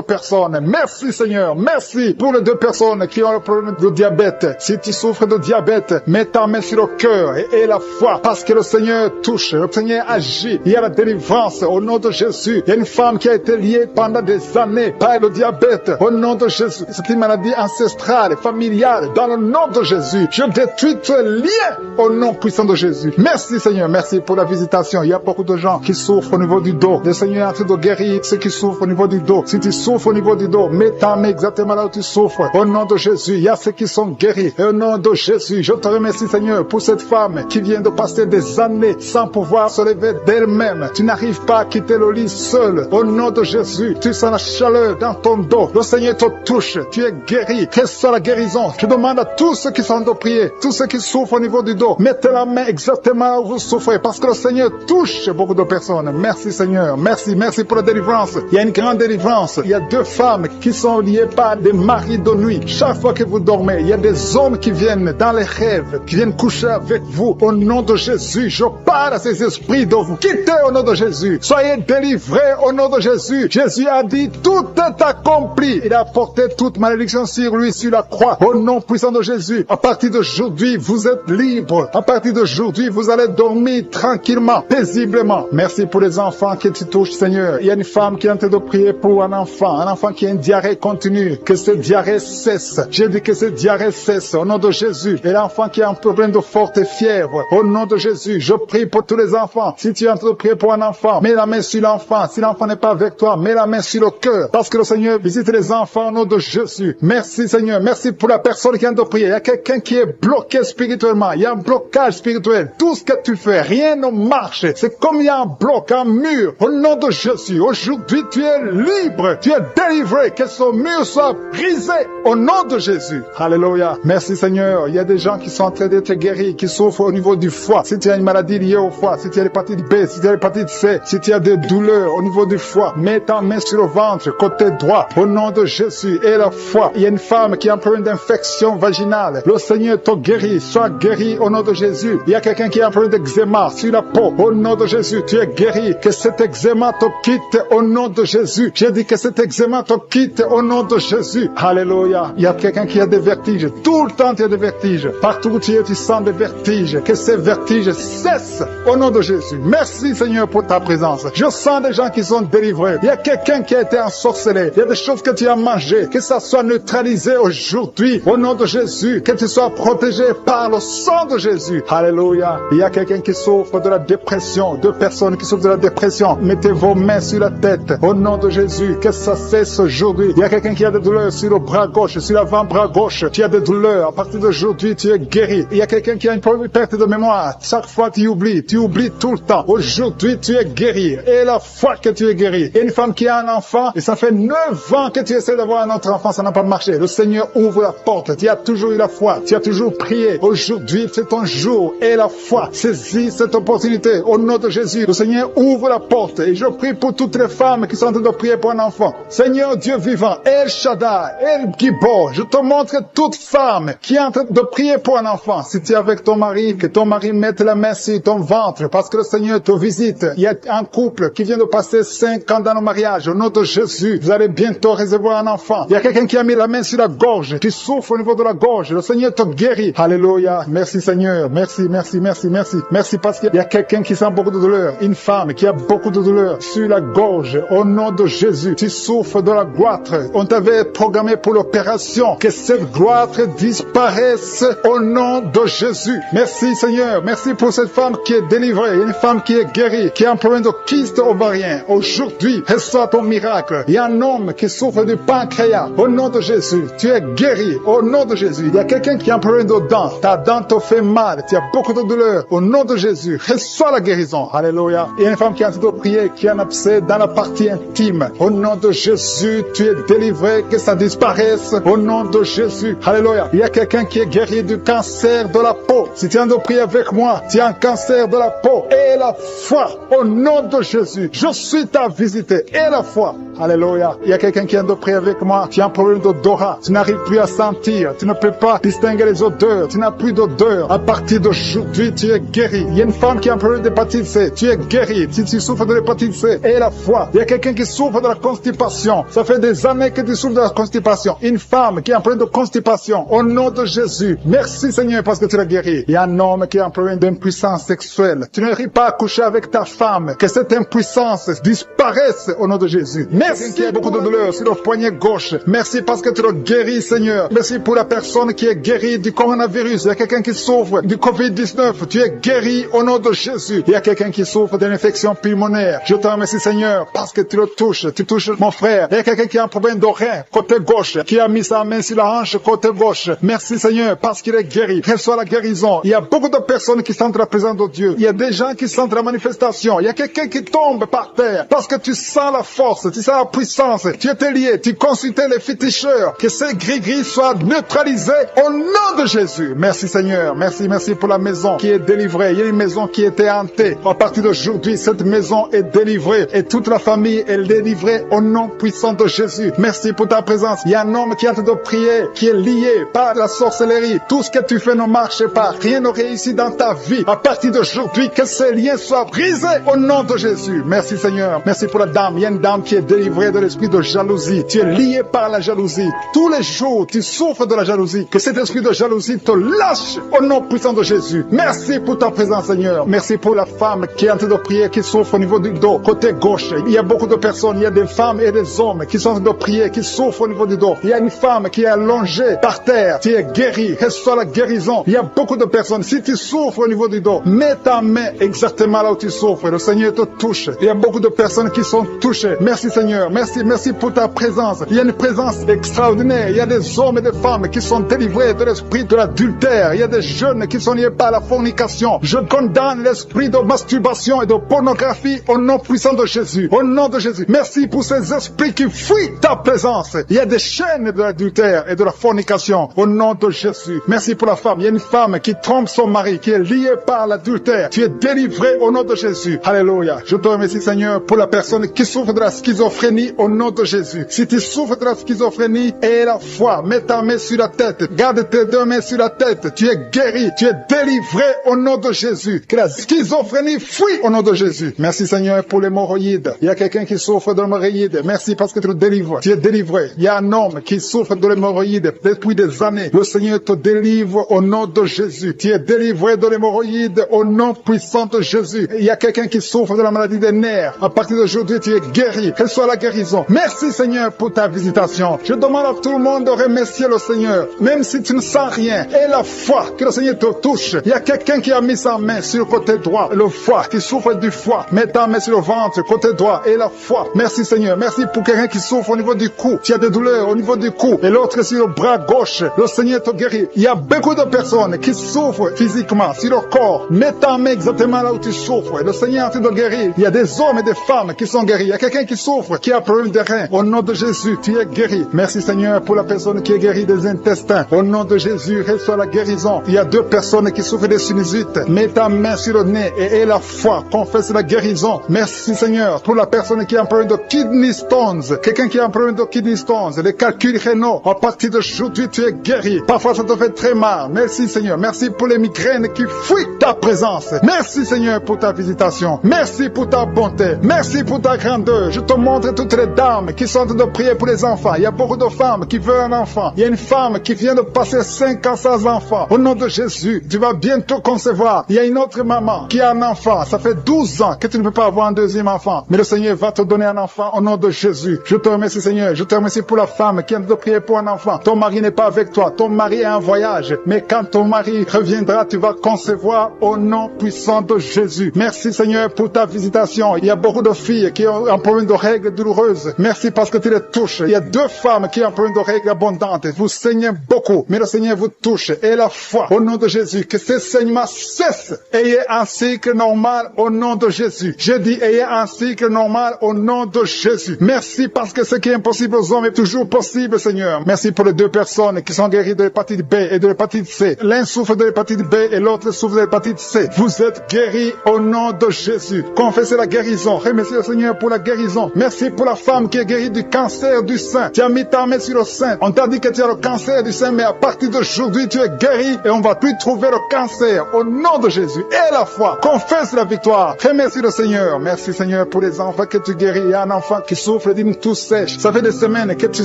Speaker 2: personnes. Merci, Seigneur. Merci pour les deux personnes qui ont le problème de diabète. Si tu souffres de diabète, mets ta main sur le cœur et la foi. Parce que le Seigneur touche. Le Seigneur agit. Il y a la délivrance au nom de Jésus. Il y a une femme qui a été liée pendant des années par le diabète. Au nom de Jésus. C'est une maladie ancestrale, familiale. Dans le nom de Jésus. Je détruis tous les liens au nom puissant de Jésus. Merci, Seigneur. Merci pour la visitation. Il y a beaucoup de gens qui souffrent au niveau du dos. Le Seigneur est en train de guérir ceux qui souffrent au niveau du dos. Si tu souffres au niveau du dos, mets ta main exactement là où tu souffres. Au nom de Jésus, il y a ceux qui sont guéris. Et au nom de Jésus, je te remercie, Seigneur, pour cette femme qui vient de passer des années sans pouvoir se lever d'elle-même. Tu n'arrives pas à quitter le lit seul. Au nom de Jésus, tu sens la la chaleur dans ton dos. Le Seigneur te touche. Tu es guéri. Quelle soit la guérison? Je demande à tous ceux qui sont en train de prier, tous ceux qui souffrent au niveau du dos, mettez la main exactement là où vous souffrez, parce que le Seigneur touche beaucoup de personnes. Merci Seigneur. Merci pour la délivrance. Il y a une grande délivrance. Il y a 2 femmes qui sont liées par des maris de nuit. Chaque fois que vous dormez, il y a des hommes qui viennent dans les rêves, qui viennent coucher avec vous. Au nom de Jésus, je parle à ces esprits de vous. Quittez au nom de Jésus. Soyez délivrés au nom de Jésus. Jésus a dit, tout est accompli. Il a porté toute malédiction sur lui, sur la croix. Au nom puissant de Jésus, à partir d'aujourd'hui, vous êtes libres. À partir d'aujourd'hui, vous allez dormir tranquillement, paisiblement. Merci pour les enfants qui te touchent, Seigneur. Il y a une femme qui est en train de prier pour un enfant qui a une diarrhée continue. Que cette diarrhée cesse. J'ai dit que cette diarrhée cesse au nom de Jésus. Et l'enfant qui a un problème de forte fièvre, au nom de Jésus, je prie pour tous les enfants. Si tu es en train de prier pour un enfant, mets la main sur l'enfant. Si l'enfant n'est pas avec toi, mets la main sur le cœur. Parce que le Seigneur visite les enfants au nom de Jésus. Merci Seigneur. Merci pour la personne qui est en train de prier. Il y a quelqu'un qui est bloqué spirituellement. Il y a un blocage spirituel. Tout ce que tu fais, rien ne marche. C'est comme il y a un bloc, un mur. Au nom de Jésus, aujourd'hui tu es libre. Tu es délivré. Que ce mur soit brisé au nom de Jésus. Alléluia. Merci Seigneur. Il y a des gens qui sont en train d'être guéris, qui souffrent au niveau du foie. Si tu as une maladie liée au foie, si tu as l'hépatite B, si tu as l'hépatite C, si tu as des douleurs au niveau du foie, mets ta main sur le ventre, côté droit, au nom de Jésus. Et le foie. Il y a une femme qui a un problème d'infection vaginale. Le Seigneur te guérit. Sois guéri au nom de Jésus. Il y a quelqu'un qui a un problème d'eczéma sur la peau. Au nom de Jésus, tu es guéri. Que cet eczéma te quitte au nom de Jésus. J'ai dit que cet eczéma te quitte au nom de Jésus. Alléluia. Il y a quelqu'un qui a des vertiges. Tout le temps, tu as des vertiges. Partout où tu es, tu sens des vertiges. Que ces vertiges cessent au nom de Jésus. Merci Seigneur pour ta présence. Je sens des gens qui sont délivrés. Il y a quelqu'un qui a été ensorcelé. Il y a des choses que tu as mangées. Que ça soit neutralisé aujourd'hui au nom de Jésus. Que tu sois protégé par le sang de Jésus. Alléluia. Il y a quelqu'un qui souffre de la dépression. 2 personnes qui souffrent de la dépression. Mettez vos mains sur la tête. Au nom de Jésus. Que ça cesse aujourd'hui. Il y a quelqu'un qui a des douleurs sur le bras gauche, sur l'avant-bras gauche. Tu as des douleurs. À partir d'aujourd'hui, tu es guéri. Il y a quelqu'un qui a une perte de mémoire. Chaque fois, tu oublies tout le temps. Aujourd'hui, tu es guéri. Et la fois que tu es guéri. Il y a une femme qui a un enfant et ça fait 9 ans que tu essaies d'avoir un autre enfant, ça n'a pas marché. Le Seigneur ouvre la porte. Tu as toujours eu la foi. Tu as toujours prié. Aujourd'hui, c'est ton jour. Et la foi. Saisis cette opportunité. Au nom de Jésus, le Seigneur ouvre la porte. Et je prie pour toutes les femmes qui sont en train de prier pour un enfant. Seigneur Dieu vivant, El Shaddai, El Gibor, je te montre toute femme qui est en train de prier pour un enfant. Si tu es avec ton mari, que ton mari mette la main sur ton ventre, parce que le Seigneur te visite. Il y a un couple qui vient de passer 5 ans dans le mariage. Au nom de Jésus, vous allez bientôt recevoir un enfant. Il y a quelqu'un qui a mis la main sur la gorge, qui souffre au niveau de la gorge. Le Seigneur te guérit. Alléluia. Merci Seigneur. Merci parce qu'il y a quelqu'un qui sent beaucoup de douleur. Une femme qui a beaucoup de douleur sur la gorge. Au nom de Jésus, tu souffres de la goitre. On t'avait programmé pour l'opération. Que cette goitre disparaisse au nom de Jésus. Merci Seigneur. Merci pour cette femme qui est délivrée. Une femme qui est guérie, qui a un problème de kyste ovarien. Aujourd'hui, reçois ton miracle. Il y a un homme qui souffre du pancréas. Au nom de Jésus, tu es guéri. Au nom de Jésus. Il y a quelqu'un qui a un problème de dents. Ta dent te fait mal. Tu as beaucoup de douleur. Au nom de Jésus, reçois la guérison. Alléluia. Il y a une femme qui est en train de prier, qui a un abcès dans la partie intime. Au nom de Jésus, tu es délivré. Que ça disparaisse. Au nom de Jésus. Alléluia. Il y a quelqu'un qui est guéri du cancer de la peau. Si tu es en train de prier avec moi, tu as un cancer de la peau. Et la foi. Au nom de Jésus. Je suis ta visite. Et la foi. Alléluia. Il y a quelqu'un qui est en train de prier avec moi. Tu as un problème d'odorat. Tu n'arrives plus à sentir. Tu ne peux pas distinguer les odeurs. Tu n'as plus d'odeur. À partir d'aujourd'hui, tu es guéri. Il y a une femme qui a un problème d'hépatite C. Tu es guéri. Si tu souffres de l'hépatite C, et la foi. Il y a quelqu'un qui souffre de la constipation. Ça fait des années que tu souffres de la constipation. Une femme qui a un problème de constipation. Au nom de Jésus. Merci Seigneur parce que tu l'as guéri. Il y a un homme qui a un problème d'impuissance sexuelle. Tu n'arrives pas à coucher avec ta femme. Que cette impuissance disparaisse au nom de Jésus. Merci qui a beaucoup de douleur sur le poignet gauche. Merci parce que tu l'as guéri Seigneur. Merci pour la personne qui est guérie du coronavirus. Il y a quelqu'un qui souffre du Covid-19. Tu es guéri au nom de Jésus. Il y a quelqu'un qui souffre d'une infection pulmonaire. Je te remercie Seigneur parce que tu le touches. Tu touches mon frère. Il y a quelqu'un qui a un problème d'oreille côté gauche, qui a mis sa main sur la hanche côté gauche. Merci Seigneur parce qu'il est guéri. Reçois la guérison. Il y a beaucoup de personnes qui sentent la présence de Dieu. Il y a des gens qui sentent la manifestation. Il y a quelqu'un qui tombe par terre parce que tu sens la force. Tu sens la puissance. Tu étais lié, tu consultais les féticheurs. Que ces gris-gris soient neutralisés au nom de Jésus. Merci Seigneur. Merci pour la maison qui est délivrée. Il y a une maison qui était hantée. À partir d'aujourd'hui, cette maison est délivrée et toute la famille est délivrée au nom puissant de Jésus. Merci pour ta présence. Il y a un homme qui est en train de prier, qui est lié par la sorcellerie. Tout ce que tu fais ne marche pas. Rien ne réussit dans ta vie. À partir d'aujourd'hui, que ces liens soient brisés au nom de Jésus. Merci Seigneur. Merci pour la dame. Il y a une dame qui est délivrée de l'esprit de jalousie. Tu es lié par la jalousie. Tous les jours, tu souffres de la jalousie. Que cet esprit de jalousie te lâche au nom puissant de Jésus. Merci pour ta présence Seigneur. Merci pour la femme qui est en train de prier, qui souffre au niveau du dos, côté gauche. Il y a beaucoup de personnes, il y a des femmes et des hommes qui sont en train de prier, qui souffrent au niveau du dos. Il y a une femme qui est allongée par terre. Tu es guéri. Reçois la guérison. Il y a beaucoup de personnes. Si tu souffres au niveau du dos, mets ta main exactement là où tu souffres. Le Seigneur te touche. Il y a beaucoup de personnes qui sont touchées. Merci Seigneur. Merci pour ta présence. Il y a une présence extraordinaire. Il y a des hommes et des femmes qui sont délivrés de l'esprit de l'adultère. Il y a des jeunes qui sont liés par la fornication. Je condamne l'esprit de masturbation et de pornographie au nom puissant de Jésus. Au nom de Jésus. Merci pour ces esprits qui fuient ta présence. Il y a des chaînes de l'adultère et de la fornication au nom de Jésus. Merci pour la femme. Il y a une femme qui trompe son mari, qui est liée par l'adultère. Tu es délivré au nom de Jésus. Alléluia. Je te remercie Seigneur pour la personne qui souffre de la schizophrénie au nom de Jésus. Si tu souffres de la schizophrénie, aie la foi. Mets ta main sur la tête. Garde tes deux mains sur la tête. Tu es guéri. Tu es délivré au nom de Jésus. Que la schizophrénie fuit au nom de Jésus. Merci Seigneur pour l'hémorroïde. Il y a quelqu'un qui souffre de l'hémorroïde. Merci parce que tu le délivres. Tu es délivré. Il y a un homme qui souffre de l'hémorroïde depuis des années. Le Seigneur te délivre au nom de Jésus. Tu es délivré de l'hémorroïde au nom puissant de Jésus. Il y a quelqu'un qui souffre de la maladie des nerfs. À partir d'aujourd'hui, tu es guéri. Reçois la guérison. Merci Seigneur pour ta visitation. Je demande à tout le monde de remercier le Seigneur. Même si tu ne sens rien, aie la foi que le Seigneur te touche. Il y a quelqu'un qui a mis sa main sur le côté droit, le foie, qui souffre du foie. Mets ta main sur le ventre, côté droit, et la foi. Merci Seigneur. Merci pour quelqu'un qui souffre au niveau du cou. Tu as des douleurs au niveau du cou. Et l'autre sur le bras gauche. Le Seigneur te guérit. Il y a beaucoup de personnes qui souffrent physiquement sur leur corps. Mets ta main exactement là où tu souffres. Le Seigneur est en train de guérir. Il y a des hommes et des femmes qui sont guéris. Il y a quelqu'un qui souffre, qui a un problème de rein. Au nom de Jésus, tu es guéri. Merci Seigneur pour la personne qui est guérie des intestins. Au nom de Jésus, reçois la guérison. Il y a deux personnes qui souffrent des sinusites. Mets ta main sur le nez et aie la foi. Confesse la guérison. Merci Seigneur pour la personne qui a un problème de kidney stones. Quelqu'un qui a un problème de kidney stones. Les calculs rénaux. À partir d'aujourd'hui, tu es guéri. Parfois, ça te fait très mal. Merci Seigneur. Merci pour les migraines qui fuient ta présence. Merci Seigneur pour ta visitation. Merci pour ta bonté. Merci pour ta grandeur. Je te montre toutes les dames qui sont en train de prier pour les enfants. Il y a beaucoup de femmes qui veulent un enfant. Il y a une femme qui vient de passer 5 ans sans enfant. Au nom de Jésus, tu vas bientôt concevoir. Il y a une autre maman qui a un enfant. Ça fait 12 ans que tu ne peux pas avoir un deuxième enfant. Mais le Seigneur va te donner un enfant au nom de Jésus. Je te remercie Seigneur. Je te remercie pour la femme qui est en train de prier pour un enfant. Ton mari n'est pas avec toi. Ton mari est en voyage. Mais quand ton mari reviendra, tu vas concevoir au nom puissant de Jésus. Merci Seigneur pour ta visitation. Il y a beaucoup de filles qui ont un problème de règles douloureuses. Merci parce que tu les touches. Il y a 2 femmes qui ont un problème de règles abondantes. Vous saignez beaucoup, mais le Seigneur vous touche. Et la foi au nom de Jésus, que ces saignements cessent. Ayez un cycle normal au nom de Jésus. Je dis ayez un cycle normal au nom de Jésus. Merci parce que ce qui est impossible aux hommes est toujours possible, Seigneur. Merci pour les 2 personnes qui sont guéries de l'hépatite B et de l'hépatite C. L'un souffre de l'hépatite B et l'autre souffre de l'hépatite C. Vous êtes guéris au nom de Jésus. Confessez la guérison. Remerciez le Seigneur pour la guérison. Merci pour la femme qui est guérie du cancer du sein. Tu as mis ta main sur le sein. On t'a dit que tu as le cancer du sein, mais à partir d'aujourd'hui, tu es guéri et on va plus trouver le cancer au nom de Jésus. Et la foi. Confesse la victoire. Remercie le Seigneur. Merci Seigneur pour les enfants que tu guéris. Il y a un enfant qui souffre d'une toux sèche. Ça fait des semaines que tu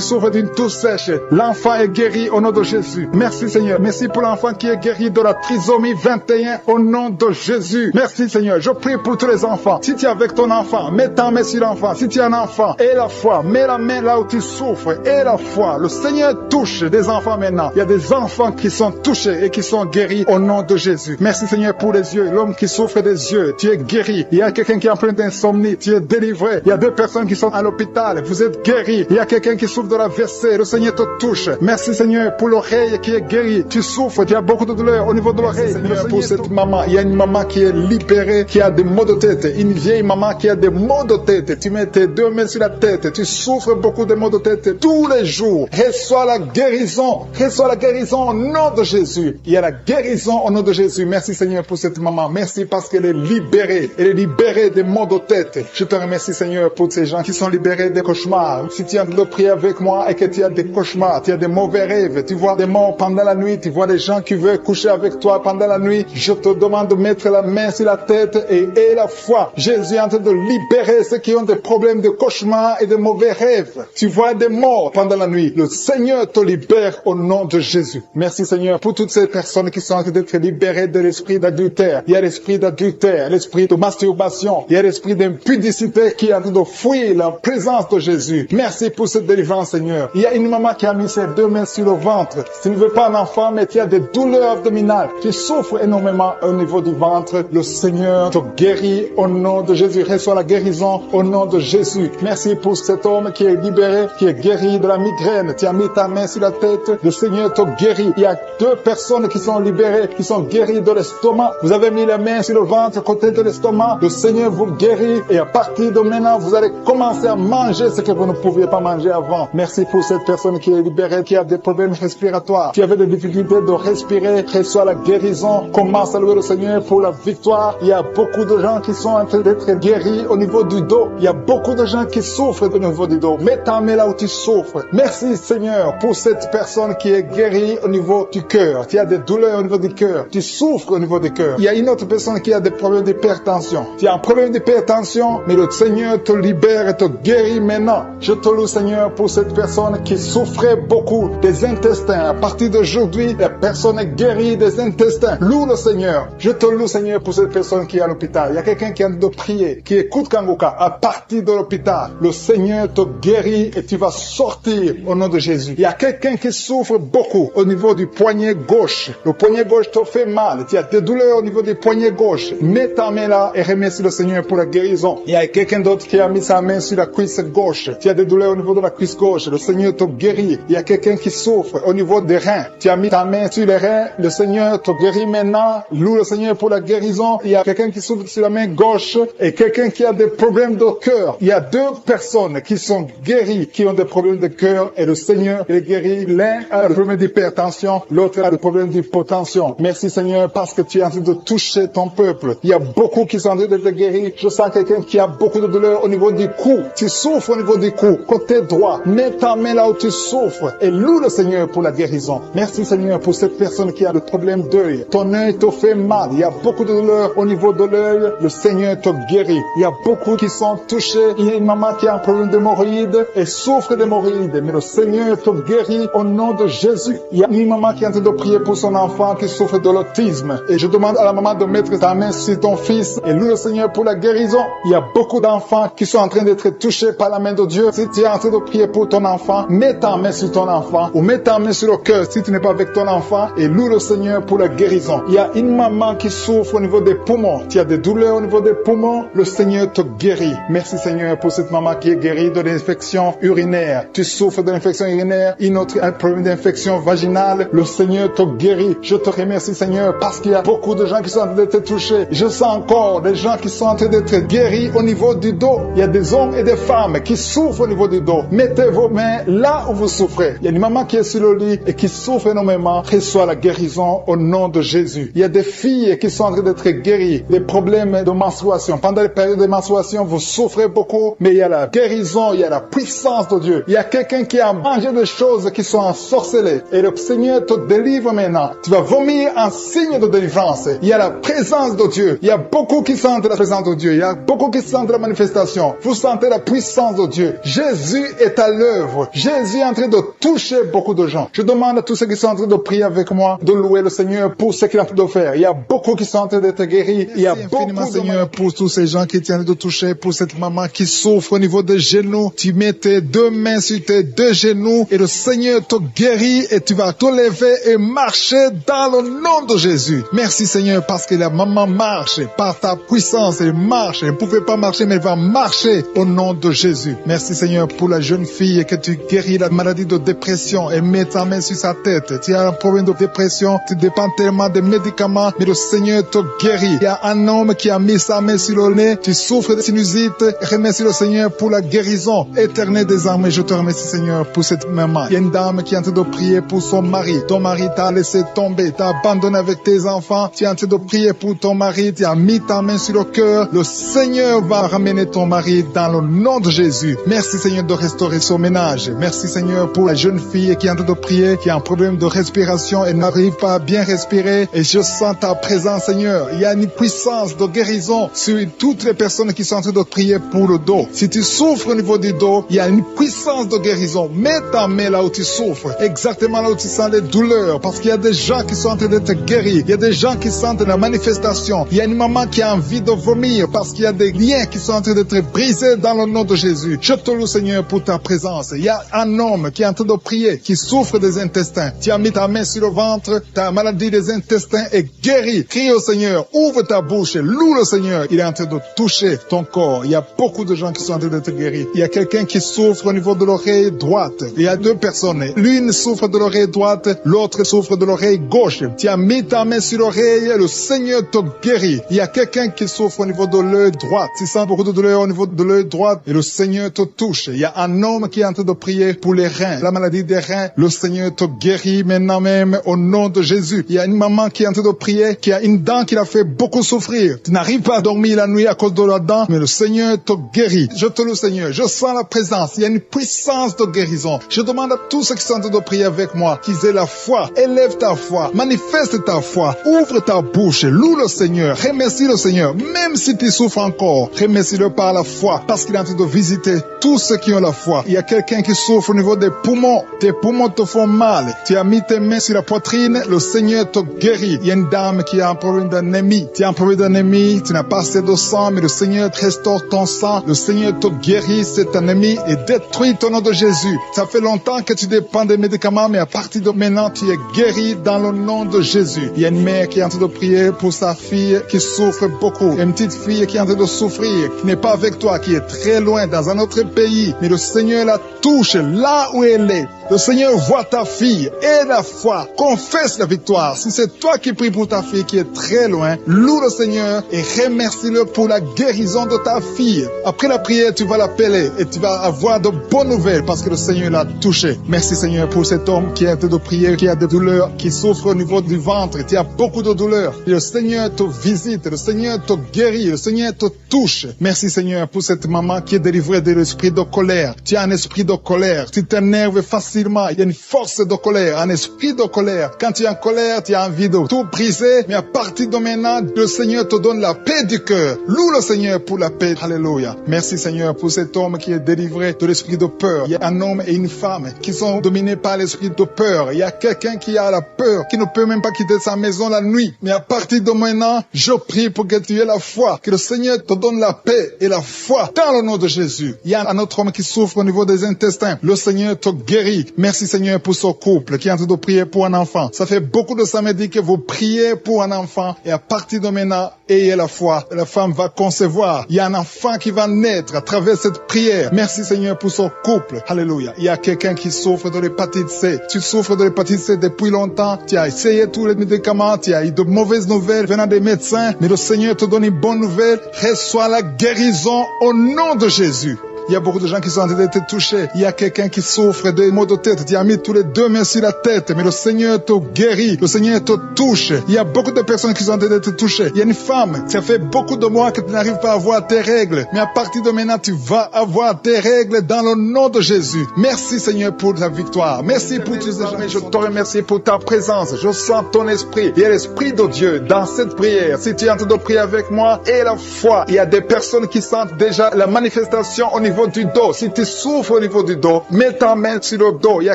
Speaker 2: souffres d'une toux sèche. L'enfant est guéri au nom de Jésus. Merci Seigneur. Merci pour l'enfant qui est guéri de la trisomie 21 au nom de Jésus. Merci Seigneur. Je prie pour tous les enfants. Si tu es avec ton enfant, mets ta main sur l'enfant. Si tu es un enfant, aie la foi. Mets la main là où tu souffres. Aie la foi. Le Seigneur touche des enfants maintenant. Il y a des enfants qui sont touchés et qui sont guéris au nom de Jésus. Merci Seigneur pour les yeux. L'homme qui souffre des yeux, tu es guéri. Il y a quelqu'un qui est en plein d'insomnie, tu es délivré. Il y a 2 personnes qui sont à l'hôpital, vous êtes guéris. Il y a quelqu'un qui souffre de la WC, le Seigneur te touche. Merci Seigneur pour l'oreille qui est guérie. Tu souffres, tu as beaucoup de douleur au niveau de l'oreille. Seigneur pour cette maman, il y a une maman qui est libérée, qui a des maux de tête. Une vieille maman qui a des maux de tête. Tu mets tes 2 mains sur la tête. Tu souffres beaucoup de maux de tête tous les jours. Reçois la guérison. Reçois la guérison au nom de Jésus. Il y a la guérison au nom de Jésus. Merci Seigneur pour cette maman. Merci parce qu'elle est libérée. Elle est libérée des maux de tête. Je te remercie Seigneur pour ces gens qui sont libérés des cauchemars. Si tu es en train de prier avec moi et que tu as des cauchemars, tu as des mauvais rêves, tu vois des morts pendant la nuit, tu vois des gens qui veulent coucher avec toi pendant la nuit, je te demande de mettre la main sur la tête et la foi. Jésus est en train de libérer ceux qui ont des problèmes de cauchemars et de mauvais rêves. Tu vois des morts pendant la nuit. Le Seigneur te libère au nom de Jésus. Merci Seigneur pour toutes ces personnes qui sont en train d'être libérées de l'esprit d'adultère. Il y a l'esprit d'adultère, l'esprit de masturbation, il y a l'esprit d'impudicité qui est en train de fuir la présence de Jésus. Merci pour cette délivrance Seigneur. Il y a une maman qui a mis ses deux mains sur le ventre. Tu ne veux pas un enfant mais tu as des douleurs abdominales. Tu souffres énormément au niveau du ventre. Le Seigneur te guérit au nom de Jésus. Reçois la guérison au nom de Jésus. Merci pour cet homme qui est libéré, qui est guéri de la migraine. Tu as mis ta main sur la tête. Le Seigneur te guérit. Il y a deux personnes qui sont libérées, qui sont guéries de l'estomac. Vous avez mis la main sur le ventre, côté de l'estomac. Le Seigneur vous guérit et à partir de maintenant, vous allez commencer à manger ce que vous ne pouviez pas manger avant. Merci pour cette personne qui est libérée, qui a des problèmes respiratoires, qui avait des difficultés de respirer. Reçois la guérison. Commence à louer le Seigneur pour la victoire. Il y a beaucoup de gens qui sont en train d'être guéris au niveau du dos. Il y a beaucoup de gens qui souffrent au niveau du dos. Mets ta main là où tu souffres. Merci Seigneur pour cette personne qui est guérie au niveau du cœur. Tu as des douleurs au niveau du cœur. Tu souffres au niveau du cœur. Il y a une autre personne qui a des problèmes d'hypertension. Tu as un problème d'hypertension, mais le Seigneur te libère et te guérit maintenant. Je te loue Seigneur pour cette personne qui souffrait beaucoup des intestins. À partir d'aujourd'hui, la personne est guérie des intestins. Loue le Seigneur. Je te loue Seigneur pour cette personne qui est à l'hôpital. Il y a quelqu'un qui a de prier, qui écoute Kangoka. À partir de l'hôpital, le Seigneur te guérit et tu vas sortir au nom de Jésus. Il y a quelqu'un qui souffre beaucoup au niveau du poignet gauche. Le poignet gauche te fait mal. Tu as des douleurs au niveau du poignet gauche. Mets ta main là et remercie le Seigneur pour la guérison. Il y a quelqu'un d'autre qui a mis sa main sur la cuisse gauche. Tu as des douleurs au niveau de la cuisse gauche. Le Seigneur te guérit. Il y a quelqu'un qui souffre au niveau des reins. Tu as mis ta main sur les reins. Le Seigneur te guérit maintenant. Loue le Seigneur pour la guérison. Il y a quelqu'un qui souffre sur la main gauche et quelqu'un qui a des problèmes de cœur. Il y a deux personnes qui sont guéries, qui ont des problèmes de cœur et le Seigneur les guérit. L'un a le problème d'hypertension, l'autre a le problème d'hypotension. Merci Seigneur parce que tu es en train de toucher ton peuple. Il y a beaucoup qui sont en train d'être guéris. Je sens quelqu'un qui a beaucoup de douleur au niveau du cou. Tu souffres au niveau du cou, côté droit. Mets ta main là où tu souffres et loue le Seigneur pour la guérison. Merci Seigneur pour cette personne qui a le problème d'œil. Ton œil te fait mal. Il y a beaucoup de douleur au niveau de l'œil. Le Seigneur te guérit. Il y a beaucoup qui sont touchés. Il y a une maman qui a un problème d'hémorroïdes et souffre d'hémorroïdes. Mais le Seigneur te guérit au nom de Jésus. Il y a une maman qui est en train de prier pour son enfant qui souffre de l'autisme. Et je demande à la maman de mettre ta main sur ton fils et loue le Seigneur pour la guérison. Il y a beaucoup d'enfants qui sont en train d'être touchés par la main de Dieu. Si tu es en train de prier pour ton enfant, mets ta main sur ton enfant ou mets ta main sur le cœur si tu n'es pas avec ton enfant et loue le Seigneur pour la guérison. Il y a une maman qui souffre au niveau des poumons. Tu as des douleurs au niveau des poumons. Le Seigneur te guérit. Merci Seigneur pour cette maman qui est guérie de l'infection urinaire. Tu souffres de l'infection urinaire, une autre un problème d'infection vaginale. Le Seigneur te guérit. Je te remercie Seigneur parce qu'il y a beaucoup de gens qui sont en train d'être touchés. Je sens encore des gens qui sont en train d'être guéris au niveau du dos. Il y a des hommes et des femmes qui souffrent au niveau du dos. Mettez vos mains là où vous souffrez. Il y a une maman qui est sur le lit et qui souffre énormément. Reçois la guérison au nom de Jésus. Il y a des filles qui sont en train d'être guéries. Des problèmes de menstruation. Pendant les périodes de menstruation, vous souffrez beaucoup, mais il y a la guérison, il y a la puissance de Dieu. Il y a quelqu'un qui a mangé des choses qui sont ensorcelées. Et le Seigneur te délivre maintenant. Tu vas vomir un signe de délivrance. Il y a la présence de Dieu. Il y a beaucoup qui sentent la présence de Dieu. Il y a beaucoup qui sentent la manifestation. Vous sentez la puissance de Dieu. Jésus est à l'œuvre. Jésus est en train de toucher beaucoup de gens. Je demande à tous ceux qui sont en train de prier avec moi de louer le Seigneur pour ce qu'il est en train de faire. Il y a beaucoup qui sont en train d'être guéris. Il y a beaucoup de Seigneur pour tous ces gens qui tiennent de toucher, pour cette maman qui souffre au niveau des genoux. Tu mets tes deux mains sur tes deux genoux et le Seigneur te guérit et tu vas te lever et marcher dans le nom de Jésus. Merci Seigneur parce que la maman marche par ta puissance. Elle marche. Elle ne pouvait pas marcher mais elle va marcher au nom de Jésus. Merci Seigneur pour la jeune fille que tu guéris la maladie de dépression et mets ta main sur sa tête. Tu as un problème de dépression. Tu dépends tellement des médicaments mais le Seigneur te guérit. Il y a un homme qui a mis sa main sur le nez. Tu souffres de sinusite. Remercie le Seigneur Seigneur, pour la guérison éternelle des armées. Je te remercie, Seigneur, pour cette maman. Il y a une dame qui est en train de prier pour son mari. Ton mari t'a laissé tomber, t'a abandonné avec tes enfants. Tu es en train de prier pour ton mari. Tu as mis ta main sur le cœur. Le Seigneur va ramener ton mari dans le nom de Jésus. Merci, Seigneur, de restaurer son ménage. Merci, Seigneur, pour la jeune fille qui est en train de prier, qui a un problème de respiration. Elle n'arrive pas à bien respirer. Et je sens ta présence, Seigneur. Il y a une puissance de guérison sur toutes les personnes qui sont en train de prier pour le dos. Si tu souffres au niveau du dos, il y a une puissance de guérison. Mets ta main là où tu souffres, exactement là où tu sens les douleurs, parce qu'il y a des gens qui sont en train d'être guéris. Il y a des gens qui sentent la manifestation. Il y a une maman qui a envie de vomir parce qu'il y a des liens qui sont en train d'être brisés dans le nom de Jésus. Je te loue, Seigneur, pour ta présence. Il y a un homme qui est en train de prier, qui souffre des intestins. Tu as mis ta main sur le ventre, ta maladie des intestins est guérie. Crie au Seigneur, ouvre ta bouche, loue le Seigneur. Il est en train de toucher ton corps. Il y a beaucoup de gens qui sont en train d'être guéris. Il y a quelqu'un qui souffre au niveau de l'oreille droite. Il y a deux personnes. L'une souffre de l'oreille droite, l'autre souffre de l'oreille gauche. Tu as mis ta main sur l'oreille, le Seigneur te guérit. Il y a quelqu'un qui souffre au niveau de l'œil droit. Tu sens beaucoup de douleur au niveau de l'œil droit et le Seigneur te touche. Il y a un homme qui est en train de prier pour les reins, la maladie des reins. Le Seigneur te guérit maintenant même au nom de Jésus. Il y a une maman qui est en train de prier, qui a une dent qui l'a fait beaucoup souffrir. Tu n'arrives pas à dormir la nuit à cause de la dent, mais le Seigneur te guérit. Je te loue, Seigneur. Je sens la présence. Il y a une puissance de guérison. Je demande à tous ceux qui sont en train de prier avec moi qu'ils aient la foi. Élève ta foi. Manifeste ta foi. Ouvre ta bouche. Loue le Seigneur. Remercie le Seigneur. Même si tu souffres encore, remercie-le par la foi, parce qu'il est en train de visiter tous ceux qui ont la foi. Il y a quelqu'un qui souffre au niveau des poumons. Tes poumons te font mal. Tu as mis tes mains sur la poitrine. Le Seigneur te guérit. Il y a une dame qui a un problème d'anémie. Tu as un problème d'anémie. Tu n'as pas assez de sang, mais le Seigneur restaure ton sang. Le Seigneur te guérit cette anémie et détruit au nom de Jésus. Ça fait longtemps que tu dépends des médicaments, mais à partir de maintenant, tu es guéri dans le nom de Jésus. Il y a une mère qui est en train de prier pour sa fille qui souffre beaucoup. Il y a une petite fille qui est en train de souffrir, qui n'est pas avec toi, qui est très loin dans un autre pays. Mais le Seigneur la touche là où elle est. Le Seigneur voit ta fille et la foi. Confesse la victoire. Si c'est toi qui pries pour ta fille qui est très loin, loue le Seigneur et remercie-le pour la guérison de ta fille. Après la prière, tu vas l'appeler et tu vas avoir de bonnes nouvelles parce que le Seigneur l'a touché. Merci, Seigneur, pour cet homme qui est en train de prier, qui a des douleurs, qui souffre au niveau du ventre. Tu as beaucoup de douleurs. Et le Seigneur te visite, le Seigneur te guérit, le Seigneur te touche. Merci, Seigneur, pour cette maman qui est délivrée de l'esprit de colère. Tu as un esprit de colère. Tu t'énerves facilement. Il y a une force de colère, un esprit de colère. Quand tu es en colère, tu as envie de tout briser. Mais à partir de maintenant, le Seigneur te donne la paix du cœur. Loue le Seigneur pour la paix. Alléluia. Merci, Seigneur, pour cet homme qui est délivré de l'esprit de peur. Il y a un homme et une femme qui sont dominés par l'esprit de peur. Il y a quelqu'un qui a la peur, qui ne peut même pas quitter sa maison la nuit. Mais à partir de maintenant, je prie pour que tu aies la foi. Que le Seigneur te donne la paix et la foi dans le nom de Jésus. Il y a un autre homme qui souffre au niveau des intestins. Le Seigneur te guérit. Merci, Seigneur, pour ce couple qui est en train de prier pour un enfant. Ça fait beaucoup de samedis que vous priez pour un enfant et à partir de maintenant, ayez la foi. La femme va concevoir. Il y a un enfant qui va naître à travers cette prière. Merci, Seigneur, pour ce couple. Alléluia. Il y a quelqu'un qui souffre de l'hépatite C. Tu souffres de l'hépatite C depuis longtemps. Tu as essayé tous les médicaments. Tu as eu de mauvaises nouvelles venant des médecins. Mais le Seigneur te donne une bonne nouvelle. Reçois la guérison au nom de Jésus. Il y a beaucoup de gens qui sont en train d'être touchés. Il y a quelqu'un qui souffre de maux de tête. Tu as mis tous les deux mains sur la tête, mais le Seigneur te guérit. Le Seigneur te touche. Il y a beaucoup de personnes qui sont en train d'être touchées. Il y a une femme, ça fait beaucoup de mois que tu n'arrives pas à avoir tes règles. Mais à partir de maintenant, tu vas avoir tes règles dans le nom de Jésus. Merci, Seigneur, pour ta victoire. Merci pour tous les gens. Je te remercie pour ta présence. Je sens ton esprit. Il y a l'esprit de Dieu dans cette prière. Si tu es en train de prier avec moi, et la foi. Il y a des personnes qui sentent déjà la manifestation au niveau du dos. Si tu souffres au niveau du dos, mets ta main sur le dos. Il y a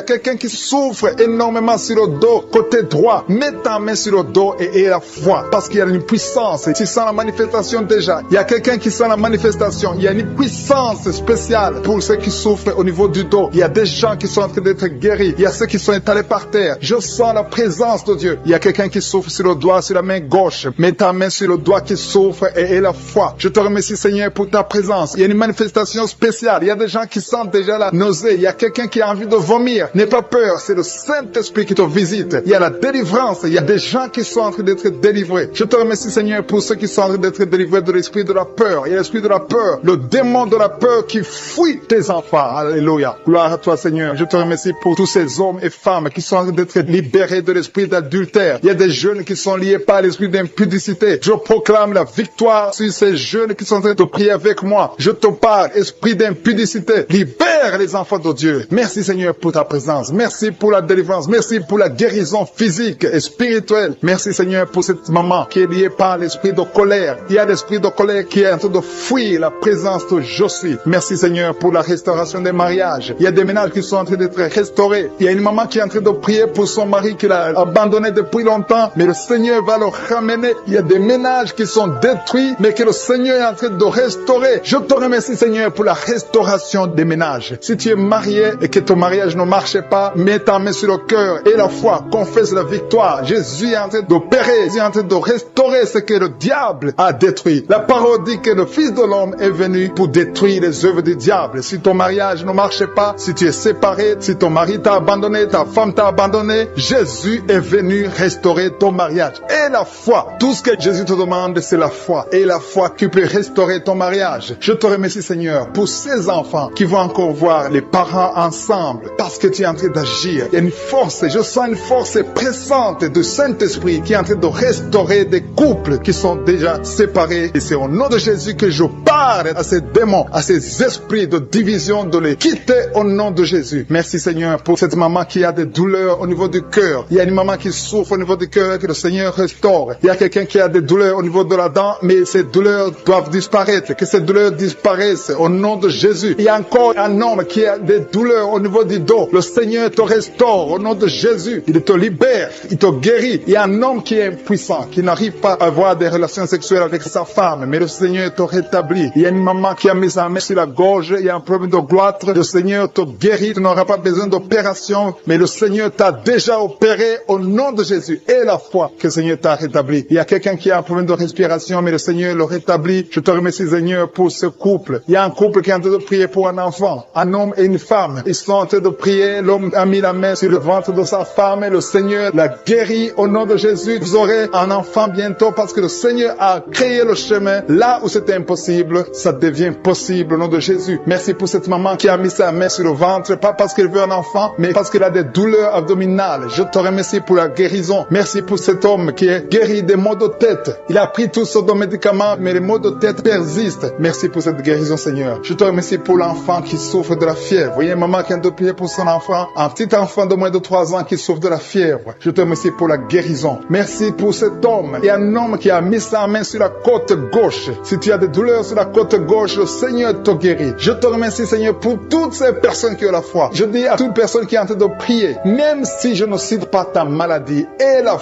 Speaker 2: quelqu'un qui souffre énormément sur le dos, côté droit. Mets ta main sur le dos et la foi. Parce qu'il y a une puissance. Tu sens la manifestation déjà. Il y a quelqu'un qui sent la manifestation. Il y a une puissance spéciale pour ceux qui souffrent au niveau du dos. Il y a des gens qui sont en train d'être guéris. Il y a ceux qui sont étalés par terre. Je sens la présence de Dieu. Il y a quelqu'un qui souffre sur le doigt, sur la main gauche. Mets ta main sur le doigt qui souffre et la foi. Je te remercie, Seigneur, pour ta présence. Il y a une manifestation spéciale spécial. Il y a des gens qui sentent déjà la nausée. Il y a quelqu'un qui a envie de vomir. N'aie pas peur, c'est le Saint-Esprit qui te visite. Il y a la délivrance. Il y a des gens qui sont en train d'être délivrés. Je te remercie, Seigneur, pour ceux qui sont en train d'être délivrés de l'esprit de la peur. Il y a l'esprit de la peur, le démon de la peur qui fuit tes enfants. Alléluia. Gloire à toi, Seigneur. Je te remercie pour tous ces hommes et femmes qui sont en train d'être libérés de l'esprit d'adultère. Il y a des jeunes qui sont liés par l'esprit d'impudicité. Je proclame la victoire sur ces jeunes qui sont en train de prier avec moi. Je te parle, esprit d'impudicité. Libère les enfants de Dieu. Merci, Seigneur, pour ta présence. Merci pour la délivrance. Merci pour la guérison physique et spirituelle. Merci, Seigneur, pour cette maman qui est liée par l'esprit de colère. Il y a l'esprit de colère qui est en train de fuir la présence de Josué. Merci, Seigneur, pour la restauration des mariages. Il y a des ménages qui sont en train d'être restaurés. Il y a une maman qui est en train de prier pour son mari qui l'a abandonné depuis longtemps, mais le Seigneur va le ramener. Il y a des ménages qui sont détruits, mais que le Seigneur est en train de restaurer. Je te remercie, Seigneur, pour la restauration des ménages. Si tu es marié et que ton mariage ne marche pas, mets ta main sur le cœur et la foi, confesse la victoire. Jésus est en train d'opérer, Jésus est en train de restaurer ce que le diable a détruit. La parole dit que le Fils de l'homme est venu pour détruire les œuvres du diable. Si ton mariage ne marche pas, si tu es séparé, si ton mari t'a abandonné, ta femme t'a abandonné, Jésus est venu restaurer ton mariage. Et la foi, tout ce que Jésus te demande, c'est la foi. Et la foi qui peut restaurer ton mariage. Je te remercie, Seigneur, pour ces enfants qui vont encore voir les parents ensemble, parce que tu es en train d'agir. Il y a une force, je sens une force pressante du Saint-Esprit qui est en train de restaurer des couples qui sont déjà séparés. Et c'est au nom de Jésus que je parle à ces démons, à ces esprits de division, de les quitter au nom de Jésus. Merci, Seigneur, pour cette maman qui a des douleurs au niveau du cœur. Il y a une maman qui souffre au niveau du cœur, que le Seigneur restaure. Il y a quelqu'un qui a des douleurs au niveau de la dent, mais ces douleurs doivent disparaître. Que ces douleurs disparaissent au nom de Jésus. Il y a encore un homme qui a des douleurs au niveau du dos. Le Seigneur te restaure au nom de Jésus. Il te libère, il te guérit. Il y a un homme qui est impuissant, qui n'arrive pas à avoir des relations sexuelles avec sa femme, mais le Seigneur te rétablit. Il y a une maman qui a mis sa main sur la gorge, il y a un problème de goitre. Le Seigneur te guérit, tu n'auras pas besoin d'opération, mais le Seigneur t'a déjà opéré au nom de Jésus. Et la foi que le Seigneur t'a rétabli. Il y a quelqu'un qui a un problème de respiration, mais le Seigneur le rétablit. Je te remercie, Seigneur, pour ce couple. Il y a un couple qui est en train de prier pour un enfant, un homme et une femme. Ils sont en train de prier, l'homme a mis la main sur le ventre de sa femme et le Seigneur l'a guéri au nom de Jésus. Vous aurez un enfant bientôt parce que le Seigneur a créé le chemin. Là où c'était impossible, ça devient possible au nom de Jésus. Merci pour cette maman qui a mis sa main sur le ventre, pas parce qu'elle veut un enfant, mais parce qu'elle a des douleurs abdominales. Je te remercie pour la guérison. Merci pour cet homme qui est guéri des maux de tête. Il a pris tous sortes de médicaments, mais les maux de tête persistent. Merci pour cette guérison, Seigneur. Je te remercie pour l'enfant qui souffre de la fièvre. Vous voyez, maman qui a de prier pour son enfant, un petit enfant de moins de 3 ans qui souffre de la fièvre. Je te remercie pour la guérison. Merci pour cet homme. Il y a un homme qui a mis sa main sur la côte gauche. Si tu as des douleurs sur la côte gauche, le Seigneur te guérit. Je te remercie, Seigneur, pour toutes ces personnes qui ont la foi. Je dis à toute personne qui est en train de prier, même si je ne cite pas ta maladie, et la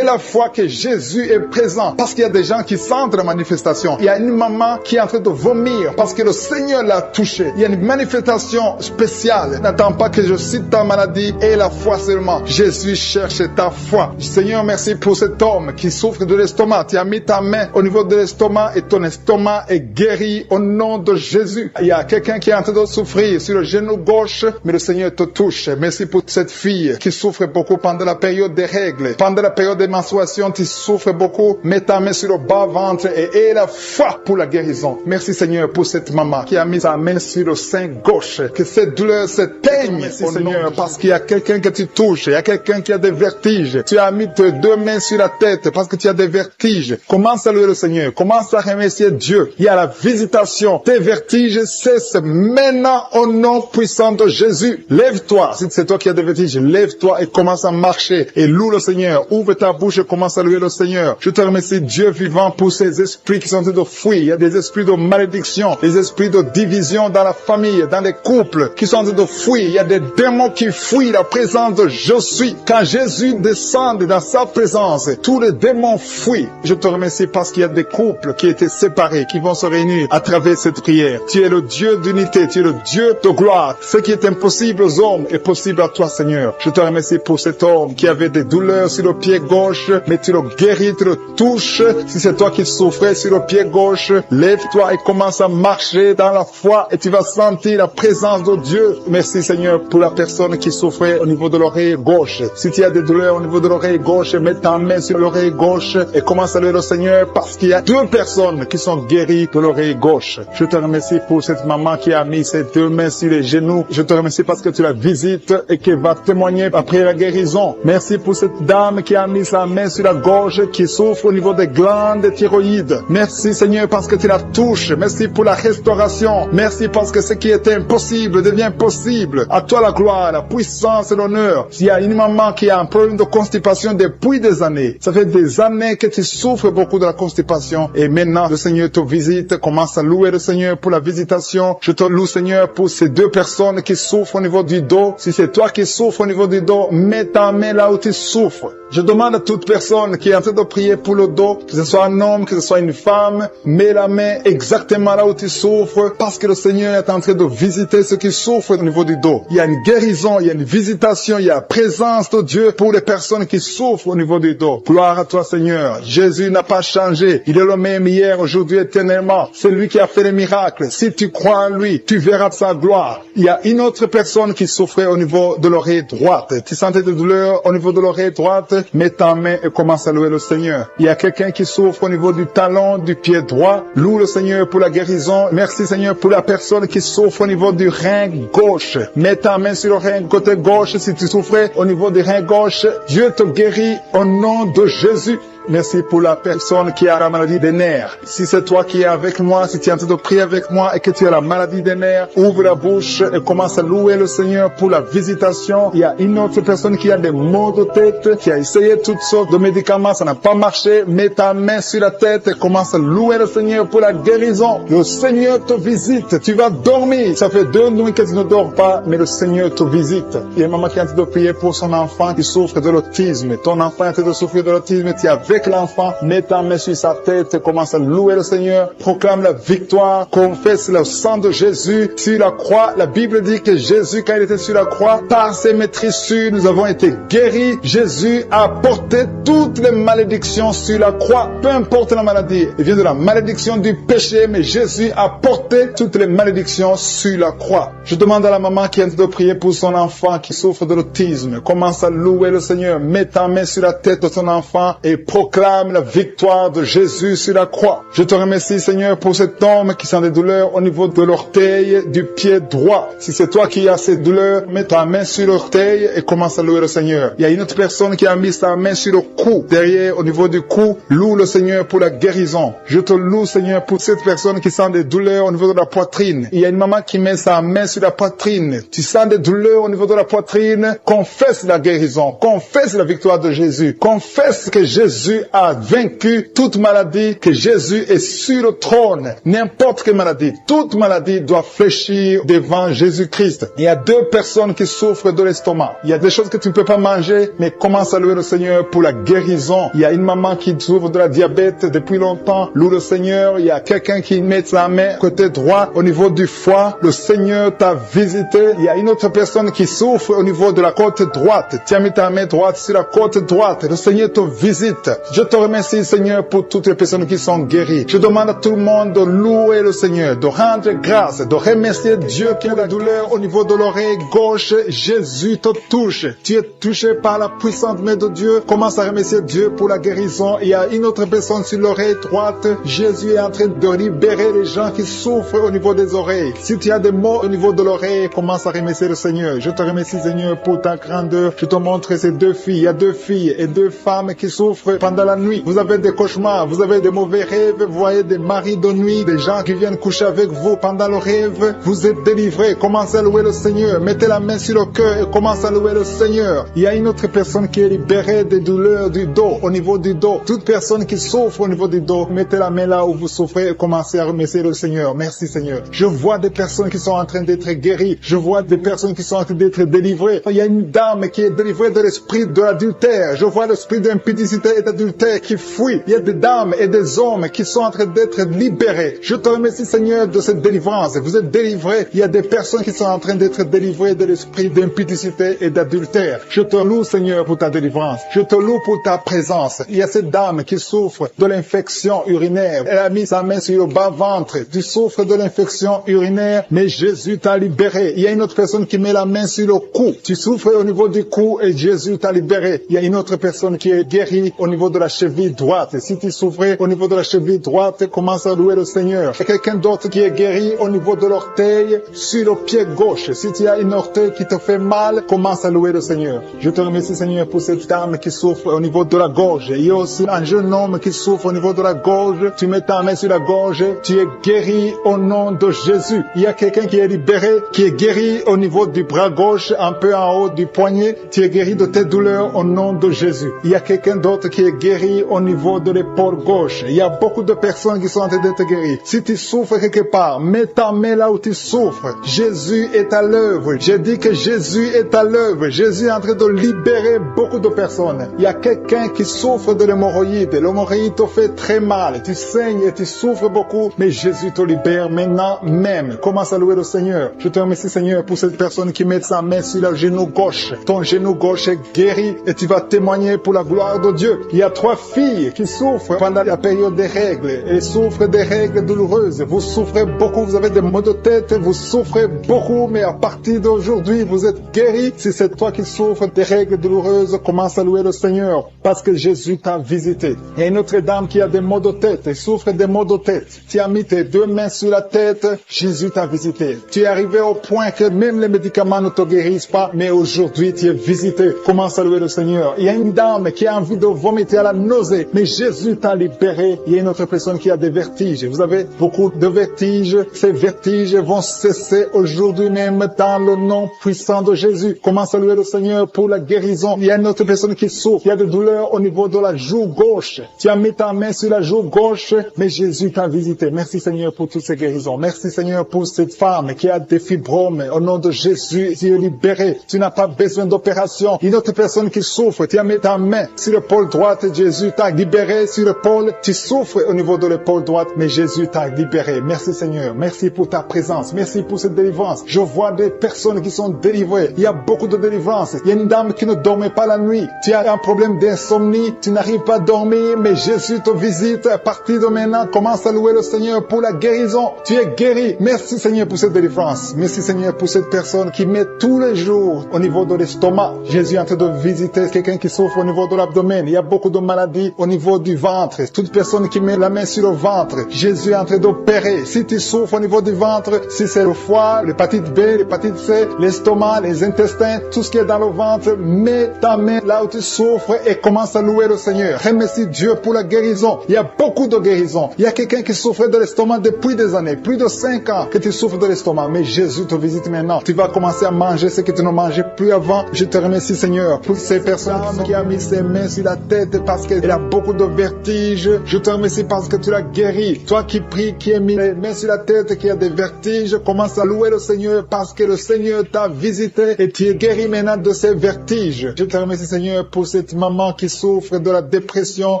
Speaker 2: foi que Jésus est présent, parce qu'il y a des gens qui sentent la manifestation. Il y a une maman qui est en train de vomir parce que le Seigneur l'a touché. Il y a une manifestation spéciale. N'attends pas que je cite ta maladie et la foi seulement. Jésus cherche ta foi. Seigneur, merci pour cet homme qui souffre de l'estomac. Tu as mis ta main au niveau de l'estomac et ton estomac est guéri au nom de Jésus. Il y a quelqu'un qui est en train de souffrir sur le genou gauche, mais le Seigneur te touche. Merci pour cette fille qui souffre beaucoup pendant la période des règles. Pendant la période des menstruations, tu souffres beaucoup. Mets ta main sur le bas-ventre et aie la foi pour la guérison. Merci, Seigneur, pour cette maman qui a mis sa main sur le sein gauche. Que cette douleur s'éteigne, Seigneur, parce qu'il y a quelqu'un que tu touches. Il y a quelqu'un qui a des vertiges. Tu as mis tes 2 mains sur la tête parce que tu as des vertiges. Commence à louer le Seigneur. Commence à remercier Dieu. Il y a la visitation. Tes vertiges cessent maintenant au nom puissant de Jésus. Lève-toi. Si c'est toi qui as des vertiges, lève-toi et commence à marcher. Et loue le Seigneur. Ouvre ta bouche et commence à louer le Seigneur. Je te remercie, Dieu vivant, pour ces esprits qui sont en train de fuir. Il y a des esprits de malédiction, des esprits de division dans la famille, dans les couples qui sont en train de fuir. Il y a des démons qui fuient la présence de Je suis. Quand Jésus descend dans sa présence, tous les démons fuient. Je te remercie parce qu'il y a des couples qui étaient séparés, qui vont se réunir à travers cette prière. Tu es le Dieu d'unité, tu es le Dieu de gloire. Ce qui est impossible aux hommes est possible à toi, Seigneur. Je te remercie pour cet homme qui avait des douleurs sur le pied gauche, mais tu le guéris, tu le touches. Si c'est toi qui souffrais sur le pied gauche, lève-toi et commence à marcher dans dans la foi et tu vas sentir la présence de Dieu. Merci Seigneur pour la personne qui souffrait au niveau de l'oreille gauche. Si tu as des douleurs au niveau de l'oreille gauche, mets ta main sur l'oreille gauche et commence à louer le Seigneur parce qu'il y a 2 personnes qui sont guéries de l'oreille gauche. Je te remercie pour cette maman qui a mis ses 2 mains sur les genoux. Je te remercie parce que tu la visites et qu'elle va témoigner après la guérison. Merci pour cette dame qui a mis sa main sur la gorge qui souffre au niveau des glandes thyroïdes. Merci Seigneur parce que tu la touches. Merci pour la restauration. Merci parce que ce qui était impossible devient possible. À toi la gloire, la puissance et l'honneur. S'il y a une maman qui a un problème de constipation depuis des années, ça fait des années que tu souffres beaucoup de la constipation et maintenant le Seigneur te visite. Commence à louer le Seigneur pour la visitation. Je te loue Seigneur pour ces 2 personnes qui souffrent au niveau du dos. Si c'est toi qui souffres au niveau du dos, mets ta main là où tu souffres. Je demande à toute personne qui est en train de prier pour le dos, que ce soit un homme, que ce soit une femme, mets la main exactement là où tu souffres parce que le Seigneur est en train de visiter ceux qui souffrent au niveau du dos. Il y a une guérison, il y a une visitation, il y a la présence de Dieu pour les personnes qui souffrent au niveau du dos. Gloire à toi Seigneur. Jésus n'a pas changé. Il est le même hier, aujourd'hui, éternellement. C'est lui qui a fait les miracles. Si tu crois en lui, tu verras sa gloire. Il y a une autre personne qui souffrait au niveau de l'oreille droite. Tu sentais des douleurs au niveau de l'oreille droite, mets ta main et commence à louer le Seigneur. Il y a quelqu'un qui souffre au niveau du talon du pied droit. Loue le Seigneur pour la guérison. Merci Seigneur pour la personne qui souffre au niveau du rein gauche. Mets ta main sur le rein côté gauche si tu souffrais au niveau du rein gauche. Dieu te guérit au nom de Jésus. Merci pour la personne qui a la maladie des nerfs. Si c'est toi qui es avec moi, si tu es en train de prier avec moi et que tu as la maladie des nerfs, ouvre la bouche et commence à louer le Seigneur pour la visitation. Il y a une autre personne qui a des maux de tête, qui a essayé toutes sortes de médicaments, ça n'a pas marché. Mets ta main sur la tête et commence à louer le Seigneur pour la guérison. Le Seigneur te visite. Tu vas dormir. Ça fait 2 nuits que tu ne dors pas, mais le Seigneur te visite. Il y a une maman qui est en train de prier pour son enfant qui souffre de l'autisme. Ton enfant est en train de souffrir de l'autisme. Tu es avec l'enfant, mets ta main sur sa tête, commence à louer le Seigneur, proclame la victoire, confesse le sang de Jésus sur la croix. La Bible dit que Jésus, quand il était sur la croix, par ses maîtrissures, nous avons été guéris. Jésus a porté toutes les malédictions sur la croix, peu importe la maladie. Il vient de la malédiction du péché, mais Jésus a porté toutes les malédictions sur la croix. Je demande à la maman qui est en train de prier pour son enfant qui souffre de l'autisme, commence à louer le Seigneur, mets ta main sur la tête de son enfant et proclame la victoire de Jésus sur la croix. Je te remercie Seigneur pour cet homme qui sent des douleurs au niveau de l'orteil du pied droit. Si c'est toi qui as ces douleurs, mets ta main sur l'orteil et commence à louer le Seigneur. Il y a une autre personne qui a mis sa main sur le cou, derrière au niveau du cou, loue le Seigneur pour la guérison. Je te loue Seigneur pour cette personne qui sent des douleurs au niveau de la poitrine. Il y a une maman qui met sa main sur la poitrine. Tu sens des douleurs au niveau de la poitrine, confesse la guérison, confesse la victoire de Jésus, confesse que Jésus a vaincu toute maladie, que Jésus est sur le trône. N'importe quelle maladie, toute maladie doit fléchir devant Jésus-Christ. Il y a 2 personnes qui souffrent de l'estomac. Il y a des choses que tu ne peux pas manger, mais commence à louer le Seigneur pour la guérison. Il y a une maman qui souffre de la diabète depuis longtemps. Loue le Seigneur. Il y a quelqu'un qui met sa main côté droit au niveau du foie. Le Seigneur t'a visité. Il y a une autre personne qui souffre au niveau de la côte droite. Tu as mis ta main droite sur la côte droite. Le Seigneur te visite. Je te remercie Seigneur pour toutes les personnes qui sont guéries. Je demande à tout le monde de louer le Seigneur, de rendre grâce, de remercier Dieu qui a la douleur au niveau de l'oreille gauche. Jésus te touche. Tu es touché par la puissante main de Dieu. Commence à remercier Dieu pour la guérison. Il y a une autre personne sur l'oreille droite. Jésus est en train de libérer les gens qui souffrent au niveau des oreilles. Si tu as des maux au niveau de l'oreille, commence à remercier le Seigneur. Je te remercie Seigneur pour ta grandeur. Je te montre ces 2 filles. Il y a 2 filles et 2 femmes qui souffrent pendant la nuit. Vous avez des cauchemars, vous avez des mauvais rêves, vous voyez des maris de nuit, des gens qui viennent coucher avec vous pendant le rêve. Vous êtes délivrés. Commencez à louer le Seigneur. Mettez la main sur le cœur et commencez à louer le Seigneur. Il y a une autre personne qui est libérée des douleurs du dos, au niveau du dos. Toute personne qui souffre au niveau du dos, mettez la main là où vous souffrez et commencez à remercier le Seigneur. Merci Seigneur. Je vois des personnes qui sont en train d'être guéries. Je vois des personnes qui sont en train d'être délivrées. Il y a une dame qui est délivrée de l'esprit de l'adultère. Je vois l'esprit d'impudicité est d'adultère qui fuient. Il y a des dames et des hommes qui sont en train d'être libérés. Je te remercie, Seigneur, de cette délivrance. Vous êtes délivrés. Il y a des personnes qui sont en train d'être délivrées de l'esprit d'impudicité et d'adultère. Je te loue, Seigneur, pour ta délivrance. Je te loue pour ta présence. Il y a cette dame qui souffre de l'infection urinaire. Elle a mis sa main sur le bas-ventre. Tu souffres de l'infection urinaire, mais Jésus t'a libéré. Il y a une autre personne qui met la main sur le cou. Tu souffres au niveau du cou et Jésus t'a libéré. Il y a une autre personne qui est guérie au niveau de la cheville droite. Si tu souffrais au niveau de la cheville droite, commence à louer le Seigneur. Il y a quelqu'un d'autre qui est guéri au niveau de l'orteil sur le pied gauche. Si tu as une orteil qui te fait mal, commence à louer le Seigneur. Je te remercie, Seigneur, pour cette dame qui souffre au niveau de la gorge. Il y a aussi un jeune homme qui souffre au niveau de la gorge. Tu mets ta main sur la gorge. Tu es guéri au nom de Jésus. Il y a quelqu'un qui est libéré, qui est guéri au niveau du bras gauche, un peu en haut du poignet. Tu es guéri de tes douleurs au nom de Jésus. Il y a quelqu'un d'autre qui est guéri au niveau de l'épaule gauche. Il y a beaucoup de personnes qui sont en train d'être guéries. Si tu souffres quelque part, mets ta main là où tu souffres. Jésus est à l'œuvre. J'ai dit que Jésus est à l'œuvre. Jésus est en train de libérer beaucoup de personnes. Il y a quelqu'un qui souffre de l'hémorroïde. L'hémorroïde te fait très mal. Tu saignes et tu souffres beaucoup, mais Jésus te libère maintenant même. Commence à louer le Seigneur. Je te remercie, Seigneur, pour cette personne qui met sa main sur le genou gauche. Ton genou gauche est guéri et tu vas témoigner pour la gloire de Dieu. Il y a 3 filles qui souffrent pendant la période des règles. Elles souffrent des règles douloureuses. Vous souffrez beaucoup, vous avez des maux de tête, vous souffrez beaucoup, mais à partir d'aujourd'hui, vous êtes guéri. Si c'est toi qui souffres des règles douloureuses, commence à louer le Seigneur parce que Jésus t'a visité. Il y a une autre dame qui a des maux de tête, elle souffre des maux de tête. Tu as mis tes 2 mains sur la tête, Jésus t'a visité. Tu es arrivé au point que même les médicaments ne te guérissent pas, mais aujourd'hui tu es visité. Commence à louer le Seigneur. Il y a une dame qui a envie de vomiter à la nausée, mais Jésus t'a libéré. Il y a une autre personne qui a des vertiges. Vous avez beaucoup de vertiges. Ces vertiges vont cesser aujourd'hui même dans le nom puissant de Jésus. Commence à louer le Seigneur pour la guérison. Il y a une autre personne qui souffre. Il y a des douleurs au niveau de la joue gauche. Tu as mis ta main sur la joue gauche, mais Jésus t'a visité. Merci, Seigneur, pour toutes ces guérisons. Merci, Seigneur, pour cette femme qui a des fibromes. Au nom de Jésus, tu es libéré. Tu n'as pas besoin d'opération. Une autre personne qui souffre, tu as mis ta main sur l'épaule droite. Jésus t'a libéré sur l'épaule. Tu souffres au niveau de l'épaule droite, mais Jésus t'a libéré. Merci, Seigneur. Merci pour ta présence. Merci pour cette délivrance. Je vois des personnes qui sont délivrées. Il y a beaucoup de délivrance. Il y a une dame qui ne dormait pas la nuit. Tu as un problème d'insomnie. Tu n'arrives pas à dormir, mais Jésus te visite. À partir de maintenant, commence à louer le Seigneur pour la guérison. Tu es guéri. Merci, Seigneur, pour cette délivrance. Merci, Seigneur, pour cette personne qui met tous les jours au niveau de l'estomac. Jésus est en train de visiter quelqu'un qui souffre au niveau de l'abdomen. Il y a beaucoup de maladies au niveau du ventre. Toute personne qui met la main sur le ventre, Jésus est en train d'opérer. Si tu souffres au niveau du ventre, si c'est le foie, l'hépatite B, l'hépatite C, l'estomac, les intestins, tout ce qui est dans le ventre, mets ta main là où tu souffres et commence à louer le Seigneur. Remercie Dieu pour la guérison. Il y a beaucoup de guérisons. Il y a quelqu'un qui souffrait de l'estomac depuis des années, plus de 5 ans que tu souffres de l'estomac, mais Jésus te visite maintenant. Tu vas commencer à manger ce que tu ne mangeais plus avant. Je te remercie, Seigneur, pour ces personnes qui ont mis ses mains sur la tête parce qu'elle a beaucoup de vertiges. Je te remercie parce que tu l'as guéri. Toi qui pries, qui as mis les mains sur la tête, qui a des vertiges, commence à louer le Seigneur parce que le Seigneur t'a visité et tu es guéri maintenant de ces vertiges. Je te remercie, Seigneur, pour cette maman qui souffre de la dépression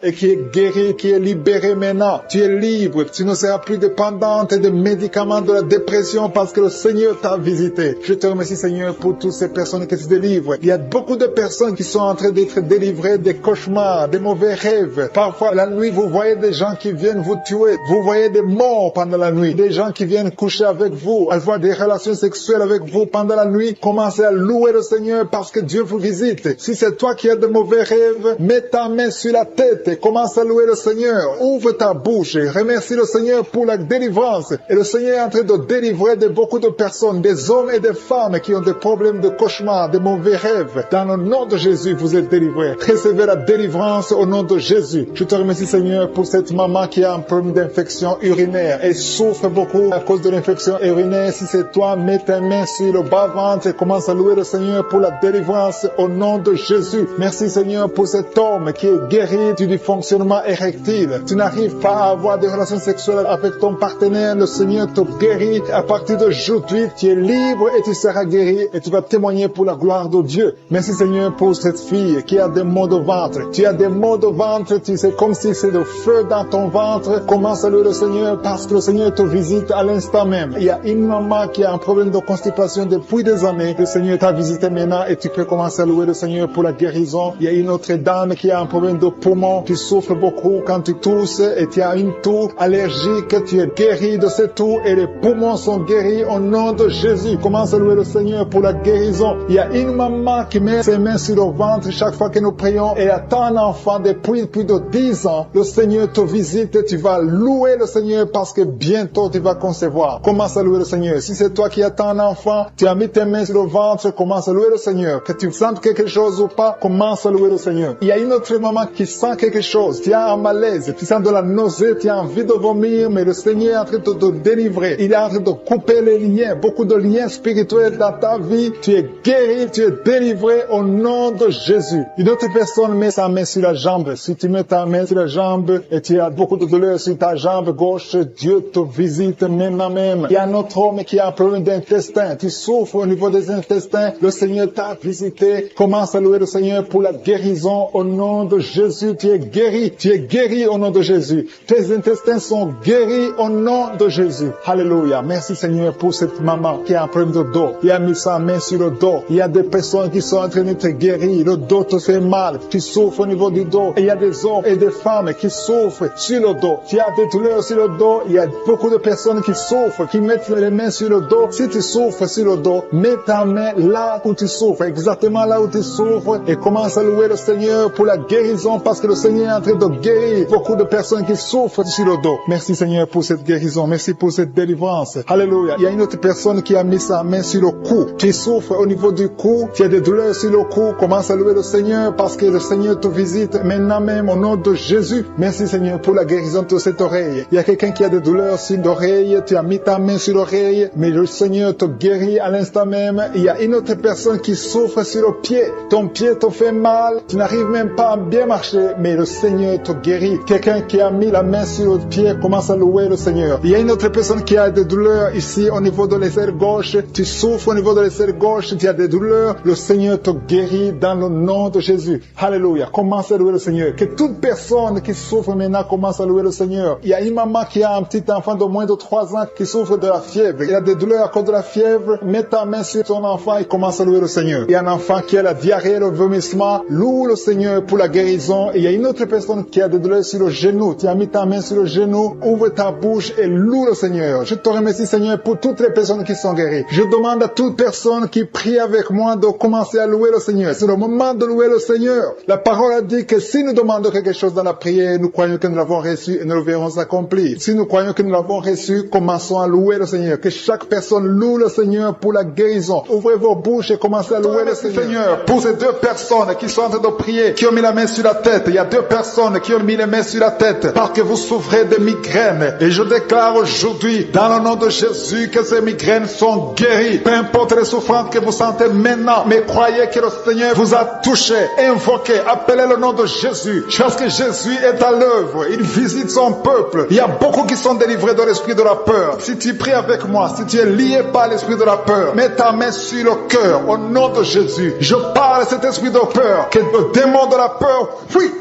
Speaker 2: et qui est guérie, qui est libérée maintenant. Tu es libre. Tu ne seras plus dépendante des médicaments de la dépression parce que le Seigneur t'a visité. Je te remercie, Seigneur, pour toutes ces personnes qui se délivrent. Il y a beaucoup de personnes qui sont en train d'être délivrées des cauchemars, des mauvais rêves. Parfois, la nuit, vous voyez des gens qui viennent vous tuer. Vous voyez des morts pendant la nuit. Des gens qui viennent coucher avec vous, avoir des relations sexuelles avec vous pendant la nuit. Commencez à louer le Seigneur parce que Dieu vous visite. Si c'est toi qui as de mauvais rêves, mets ta main sur la tête et commence à louer le Seigneur. Ouvre ta bouche et remercie le Seigneur pour la délivrance. Et le Seigneur est en train de délivrer de beaucoup de personnes, des hommes et des femmes qui ont des problèmes de cauchemar, de mauvais rêves. Dans le nom de Jésus, vous êtes délivrés. Recevez la délivrance au nom de Jésus. Je te remercie, Seigneur, pour cette maman qui a un problème d'infection urinaire et souffre beaucoup à cause de l'infection urinaire. Si c'est toi, mets tes mains sur le bas-ventre et commence à louer le Seigneur pour la délivrance au nom de Jésus. Merci, Seigneur, pour cet homme qui est guéri du dysfonctionnement érectile. Tu n'arrives pas à avoir des relations sexuelles avec ton partenaire. Le Seigneur te guérit. À partir d'aujourd'hui, tu es libre et tu seras guéri et tu vas témoigner pour la gloire de Dieu. Merci, Seigneur, pour cette fille qui a des maux de ventre. Tu as des maux de ventre, tu sais, comme si c'est le feu dans ton ventre, commence à louer le Seigneur parce que le Seigneur te visite à l'instant même. Il y a une maman qui a un problème de constipation depuis des années. Le Seigneur t'a visité maintenant et tu peux commencer à louer le Seigneur pour la guérison. Il y a une autre dame qui a un problème de poumon. Tu souffres beaucoup quand tu tousses et tu as une toux allergique. Tu es guéri de cette toux et les poumons sont guéris au nom de Jésus. Commence à louer le Seigneur pour la guérison. Il y a une maman qui met ses mains sur le ventre chaque fois que nous prions et attend un enfant depuis plus de 10 ans. Le Seigneur te visite et tu vas louer le Seigneur parce que bientôt tu vas concevoir. Commence à louer le Seigneur. Si c'est toi qui attends un enfant, tu as mis tes mains sur le ventre, commence à louer le Seigneur. Que tu sentes quelque chose ou pas, commence à louer le Seigneur. Il y a une autre maman qui sent quelque chose. Tu as un malaise, tu sens de la nausée, tu as envie de vomir, mais le Seigneur est en train de te délivrer. Il est en train de couper les liens, beaucoup de liens spirituels dans ta vie. Tu es guéri, tu es délivré au nom de Jésus. Une autre personne met sa main sur la jambe. Si tu mets ta main sur la jambe et tu as beaucoup de douleur sur ta jambe gauche, Dieu te visite maintenant même. Il y a un autre homme qui a un problème d'intestin. Tu souffres au niveau des intestins. Le Seigneur t'a visité. Commence à louer le Seigneur pour la guérison au nom de Jésus. Tu es guéri. Tu es guéri au nom de Jésus. Tes intestins sont guéris au nom de Jésus. Alléluia. Merci Seigneur pour cette maman qui a un problème de dos. Il a mis sa main sur le dos. Il y a des personnes qui sont en train de te guérir. Le dos te fait mal. Tu souffres au niveau du dos. Et il y a des hommes et des femmes qui souffrent sur le dos. Tu as des douleurs sur le dos. Il y a beaucoup de personnes qui souffrent, qui mettent les mains sur le dos. Si tu souffres sur le dos, mets ta main là où tu souffres, exactement là où tu souffres, et commence à louer le Seigneur pour la guérison, parce que le Seigneur est en train de guérir beaucoup de personnes qui souffrent sur le dos. Merci Seigneur pour cette guérison. Merci pour cette délivrance. Alléluia. Il y a une autre personne qui a mis sa main sur le cou. Tu souffres au niveau du cou. Tu as des douleurs sur le cou. Commence à louer le Seigneur parce que le Seigneur te visite maintenant même au nom de Jésus. Merci Seigneur pour la guérison de cette oreille. Il y a quelqu'un qui a des douleurs sur l'oreille. Tu as mis ta main sur l'oreille, mais le Seigneur te guérit à l'instant même. Il y a une autre personne qui souffre sur le pied. Ton pied te fait mal. Tu n'arrives même pas à bien marcher, mais le Seigneur te guérit. Quelqu'un qui a mis la main sur le pied commence à louer le Seigneur. Il y a une autre personne qui a des douleurs ici au niveau de l'aisselle gauche. Tu souffres au niveau de l'aisselle gauche. Tu as des douleurs. Le Seigneur te guérit dans le nom de Jésus. Alléluia. Commence à louer le Seigneur. Que toute personne qui souffre maintenant commence à louer le Seigneur. Il y a une maman qui a un petit enfant de moins de 3 ans qui souffre de la fièvre. Il a des douleurs à cause de la fièvre. Mets ta main sur ton enfant et commence à louer le Seigneur. Il y a un enfant qui a la diarrhée, le vomissement. Loue le Seigneur pour la guérison. Et il y a une autre personne qui a des douleurs sur le genou. Tu as mis ta main sur le genou. Ouvre ta bouche et loue le Seigneur. Je te remercie Seigneur pour toutes les personnes qui sont guéries. Je demande à toute personne qui prie avec moi de commencer à louer le Seigneur. C'est le moment de louer le Seigneur. La parole a dit que si nous demandons quelque chose dans la prière, nous croyons que nous l'avons reçu et nous le verrons s'accomplir. Si nous croyons que nous l'avons reçu, commençons à louer le Seigneur. Que chaque personne loue le Seigneur pour la guérison. Ouvrez vos bouches et commencez à louer le Seigneur. Pour ces 2 personnes qui sont en train de prier, qui ont mis la main sur la tête. Il y a 2 personnes qui ont mis les mains sur la tête parce que vous souffrez de migraines. Et je déclare aujourd'hui, dans le nom de Jésus, que ces migraines sont guéries. Peu importe les souffrances que vous sentez maintenant, mais croyez que le Seigneur vous a touché. Invoquez, appelez le nom de Jésus. Parce que Jésus est à l'œuvre. Il visite son peuple. Il y a beaucoup qui sont délivrés de l'esprit de la peur. Si tu pries avec moi, si tu es lié par l'esprit de la peur, mets ta main sur le cœur au nom de Jésus. Je parle à cet esprit de peur, que le démon de la peur,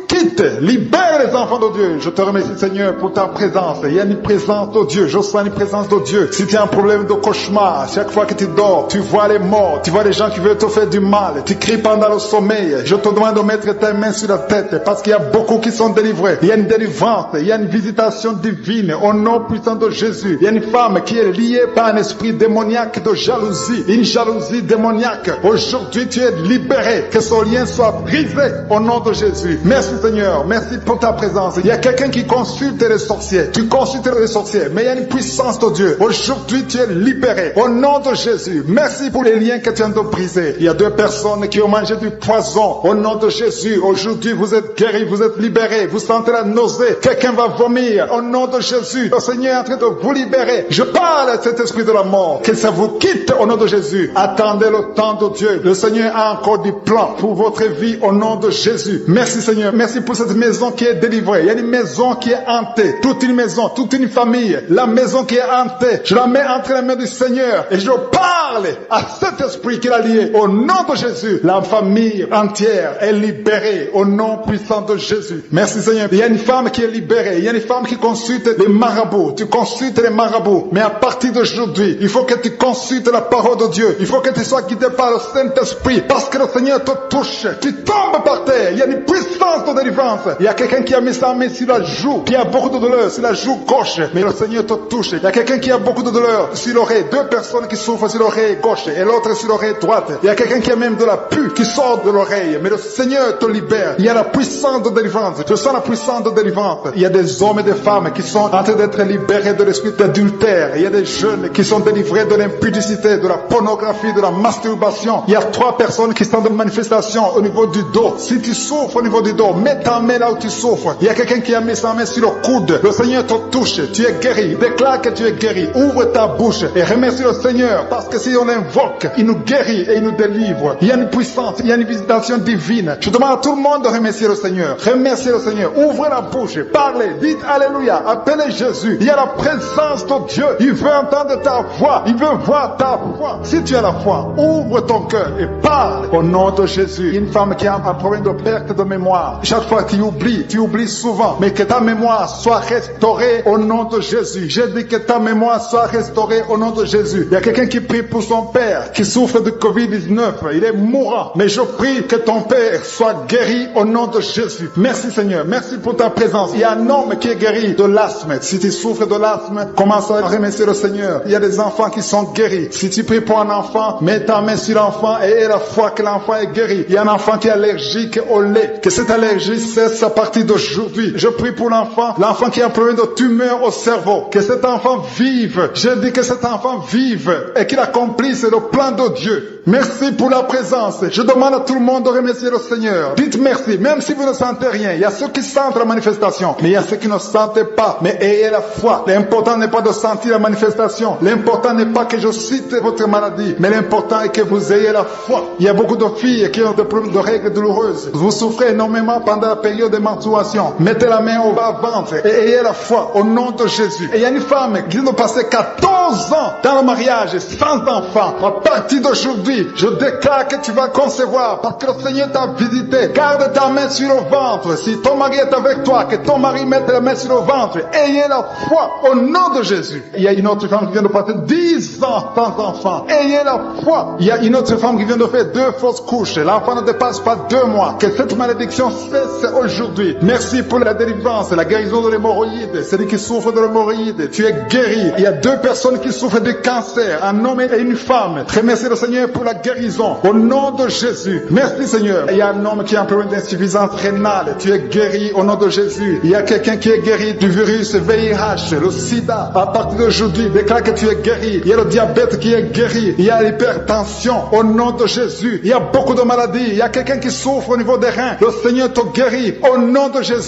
Speaker 2: quitte, libère les enfants de Dieu. Je te remercie Seigneur pour ta présence. Il y a une présence de Dieu. Je sens une présence de Dieu. Si tu as un problème de cauchemar, chaque fois que tu dors, tu vois les morts, tu vois les gens qui veulent te faire du mal, tu cries pendant le sommeil. Je te demande de mettre ta main sur la tête parce qu'il y a beaucoup qui sont délivrés. Il y a une délivrance, il y a une visitation divine au nom puissant de Jésus. Il y a une femme qui est liée par un esprit démoniaque de jalousie, une jalousie démoniaque. Aujourd'hui, tu es libéré. Que ce lien soit brisé au nom de Jésus. Merci Seigneur, merci pour ta présence. Il y a quelqu'un qui consulte les sorciers. Tu consultes les sorciers, mais il y a une puissance de Dieu. Aujourd'hui, tu es libéré au nom de Jésus. Merci pour les liens que tu viens de briser. Il y a 2 personnes qui ont mangé du poison au nom de Jésus. Aujourd'hui, vous êtes guéris, vous êtes libérés. Vous sentez la nausée. Quelqu'un va vomir au nom de Jésus. Le Seigneur est en train de vous libérer. Je parle à cet esprit de la mort. Que ça vous quitte au nom de Jésus. Attendez le temps de Dieu. Le Seigneur a encore du plan pour votre vie au nom de Jésus. Merci Seigneur. Merci pour cette maison qui est délivrée. Il y a une maison qui est hantée. Toute une maison, toute une famille. La maison qui est hantée. Je la mets entre les mains du Seigneur. Et je parle à cet esprit qui l'a lié. Au nom de Jésus, la famille entière est libérée. Au nom puissant de Jésus. Merci Seigneur. Il y a une femme qui est libérée. Il y a une femme qui consulte les marabouts. Tu consultes les marabouts. Mais à partir d'aujourd'hui, il faut que tu consultes la parole de Dieu. Il faut que tu sois guidé par le Saint-Esprit. Parce que le Seigneur te touche. Tu tombes par terre. Il y a une puissance de délivrance. Il y a quelqu'un qui a mis sa main sur la joue, qui a beaucoup de douleur sur la joue gauche. Mais le Seigneur te touche. Il y a quelqu'un qui a beaucoup de douleur sur l'oreille. Deux personnes qui souffrent sur l'oreille gauche et l'autre sur l'oreille droite. Il y a quelqu'un qui a même de la pus qui sort de l'oreille. Mais le Seigneur te libère. Il y a la puissance de délivrance. Je sens la puissance de délivrance. Il y a des hommes et des femmes qui sont en train d'être libérés de l'esprit d'adultère. Il y a des jeunes qui sont délivrés de l'impudicité, de la pornographie, de la masturbation. Il y a 3 personnes qui sont de manifestation au niveau du dos. Si tu souffres au niveau du dos, mets ta main là où tu souffres. Il y a quelqu'un qui a mis sa main sur le coude. Le Seigneur te touche. Tu es guéri. Déclare que tu es guéri. Ouvre ta bouche et remercie le Seigneur. Parce que si on invoque, il nous guérit et il nous délivre. Il y a une puissance, il y a une visitation divine. Je demande à tout le monde de remercier le Seigneur. Remerciez le Seigneur. Ouvrez la bouche. Parlez. Dites Alléluia. Appelez Jésus. Il y a la présence de Dieu. Il veut entendre ta voix. Il veut voir ta foi. Si tu as la foi, ouvre ton cœur et parle au nom de Jésus. Une femme qui a un problème de perte de mémoire. Chaque fois tu oublies souvent. Mais que ta mémoire soit restaurée au nom de Jésus. J'ai dit que ta mémoire soit restaurée au nom de Jésus. Il y a quelqu'un qui prie pour son père qui souffre de Covid-19. Il est mourant. Mais je prie que ton père soit guéri au nom de Jésus. Merci Seigneur. Merci pour ta présence. Il y a un homme qui est guéri de l'asthme. Si tu souffres de l'asthme, commence à remercier le Seigneur. Il y a des enfants qui sont guéris. Si tu pries pour un enfant, mets ta main sur l'enfant et aie la foi que l'enfant est guéri. Il y a un enfant qui est allergique au lait. Que cette allergie cesse à partir d'aujourd'hui. Je prie pour l'enfant qui a un problème de tumeur au cerveau. Que cet enfant vive. Je dis que cet enfant vive et qu'il accomplisse le plan de Dieu. Merci pour la présence. Je demande à tout le monde de remercier le Seigneur. Dites merci, même si vous ne sentez rien. Il y a ceux qui sentent la manifestation, mais il y a ceux qui ne sentent pas. Mais ayez la foi. L'important n'est pas de sentir la manifestation. L'important n'est pas que je cite votre maladie, mais l'important est que vous ayez la foi. Il y a beaucoup de filles qui ont des problèmes de règles douloureuses. Vous souffrez énormément pendant la période de menstruation. Mettez la main au bas-ventre et ayez la foi au nom de Jésus. Et il y a une femme qui vient de passer 14 ans dans le mariage sans enfant. À partir d'aujourd'hui, je déclare que tu vas concevoir parce que le Seigneur t'a visité. Garde ta main sur le ventre. Si ton mari est avec toi, que ton mari mette la main sur le ventre. Ayez la foi au nom de Jésus. Il y a une autre femme qui vient de passer 10 ans sans enfant. Ayez la foi. Il y a une autre femme qui vient de faire 2 fausses couches. L'enfant ne dépasse pas 2 mois. Que cette malédiction cesse aujourd'hui. Merci pour la délivrance, la guérison de l'hémorroïde. Celui qui souffre de l'hémorroïde, tu es guéri. Il y a 2 personnes qui souffrent de cancer, un homme et une femme. Remercie le Seigneur pour la guérison au nom de Jésus. Merci Seigneur. Il y a un homme qui a un problème d'insuffisance rénale. Tu es guéri au nom de Jésus. Il y a quelqu'un qui est guéri du virus VIH, le sida. À partir d'aujourd'hui, déclare que tu es guéri. Il y a le diabète qui est guéri. Il y a l'hypertension au nom de Jésus. Il y a beaucoup de maladies. Il y a quelqu'un qui souffre au niveau des reins. Le Seigneur te guérit au nom de Jésus.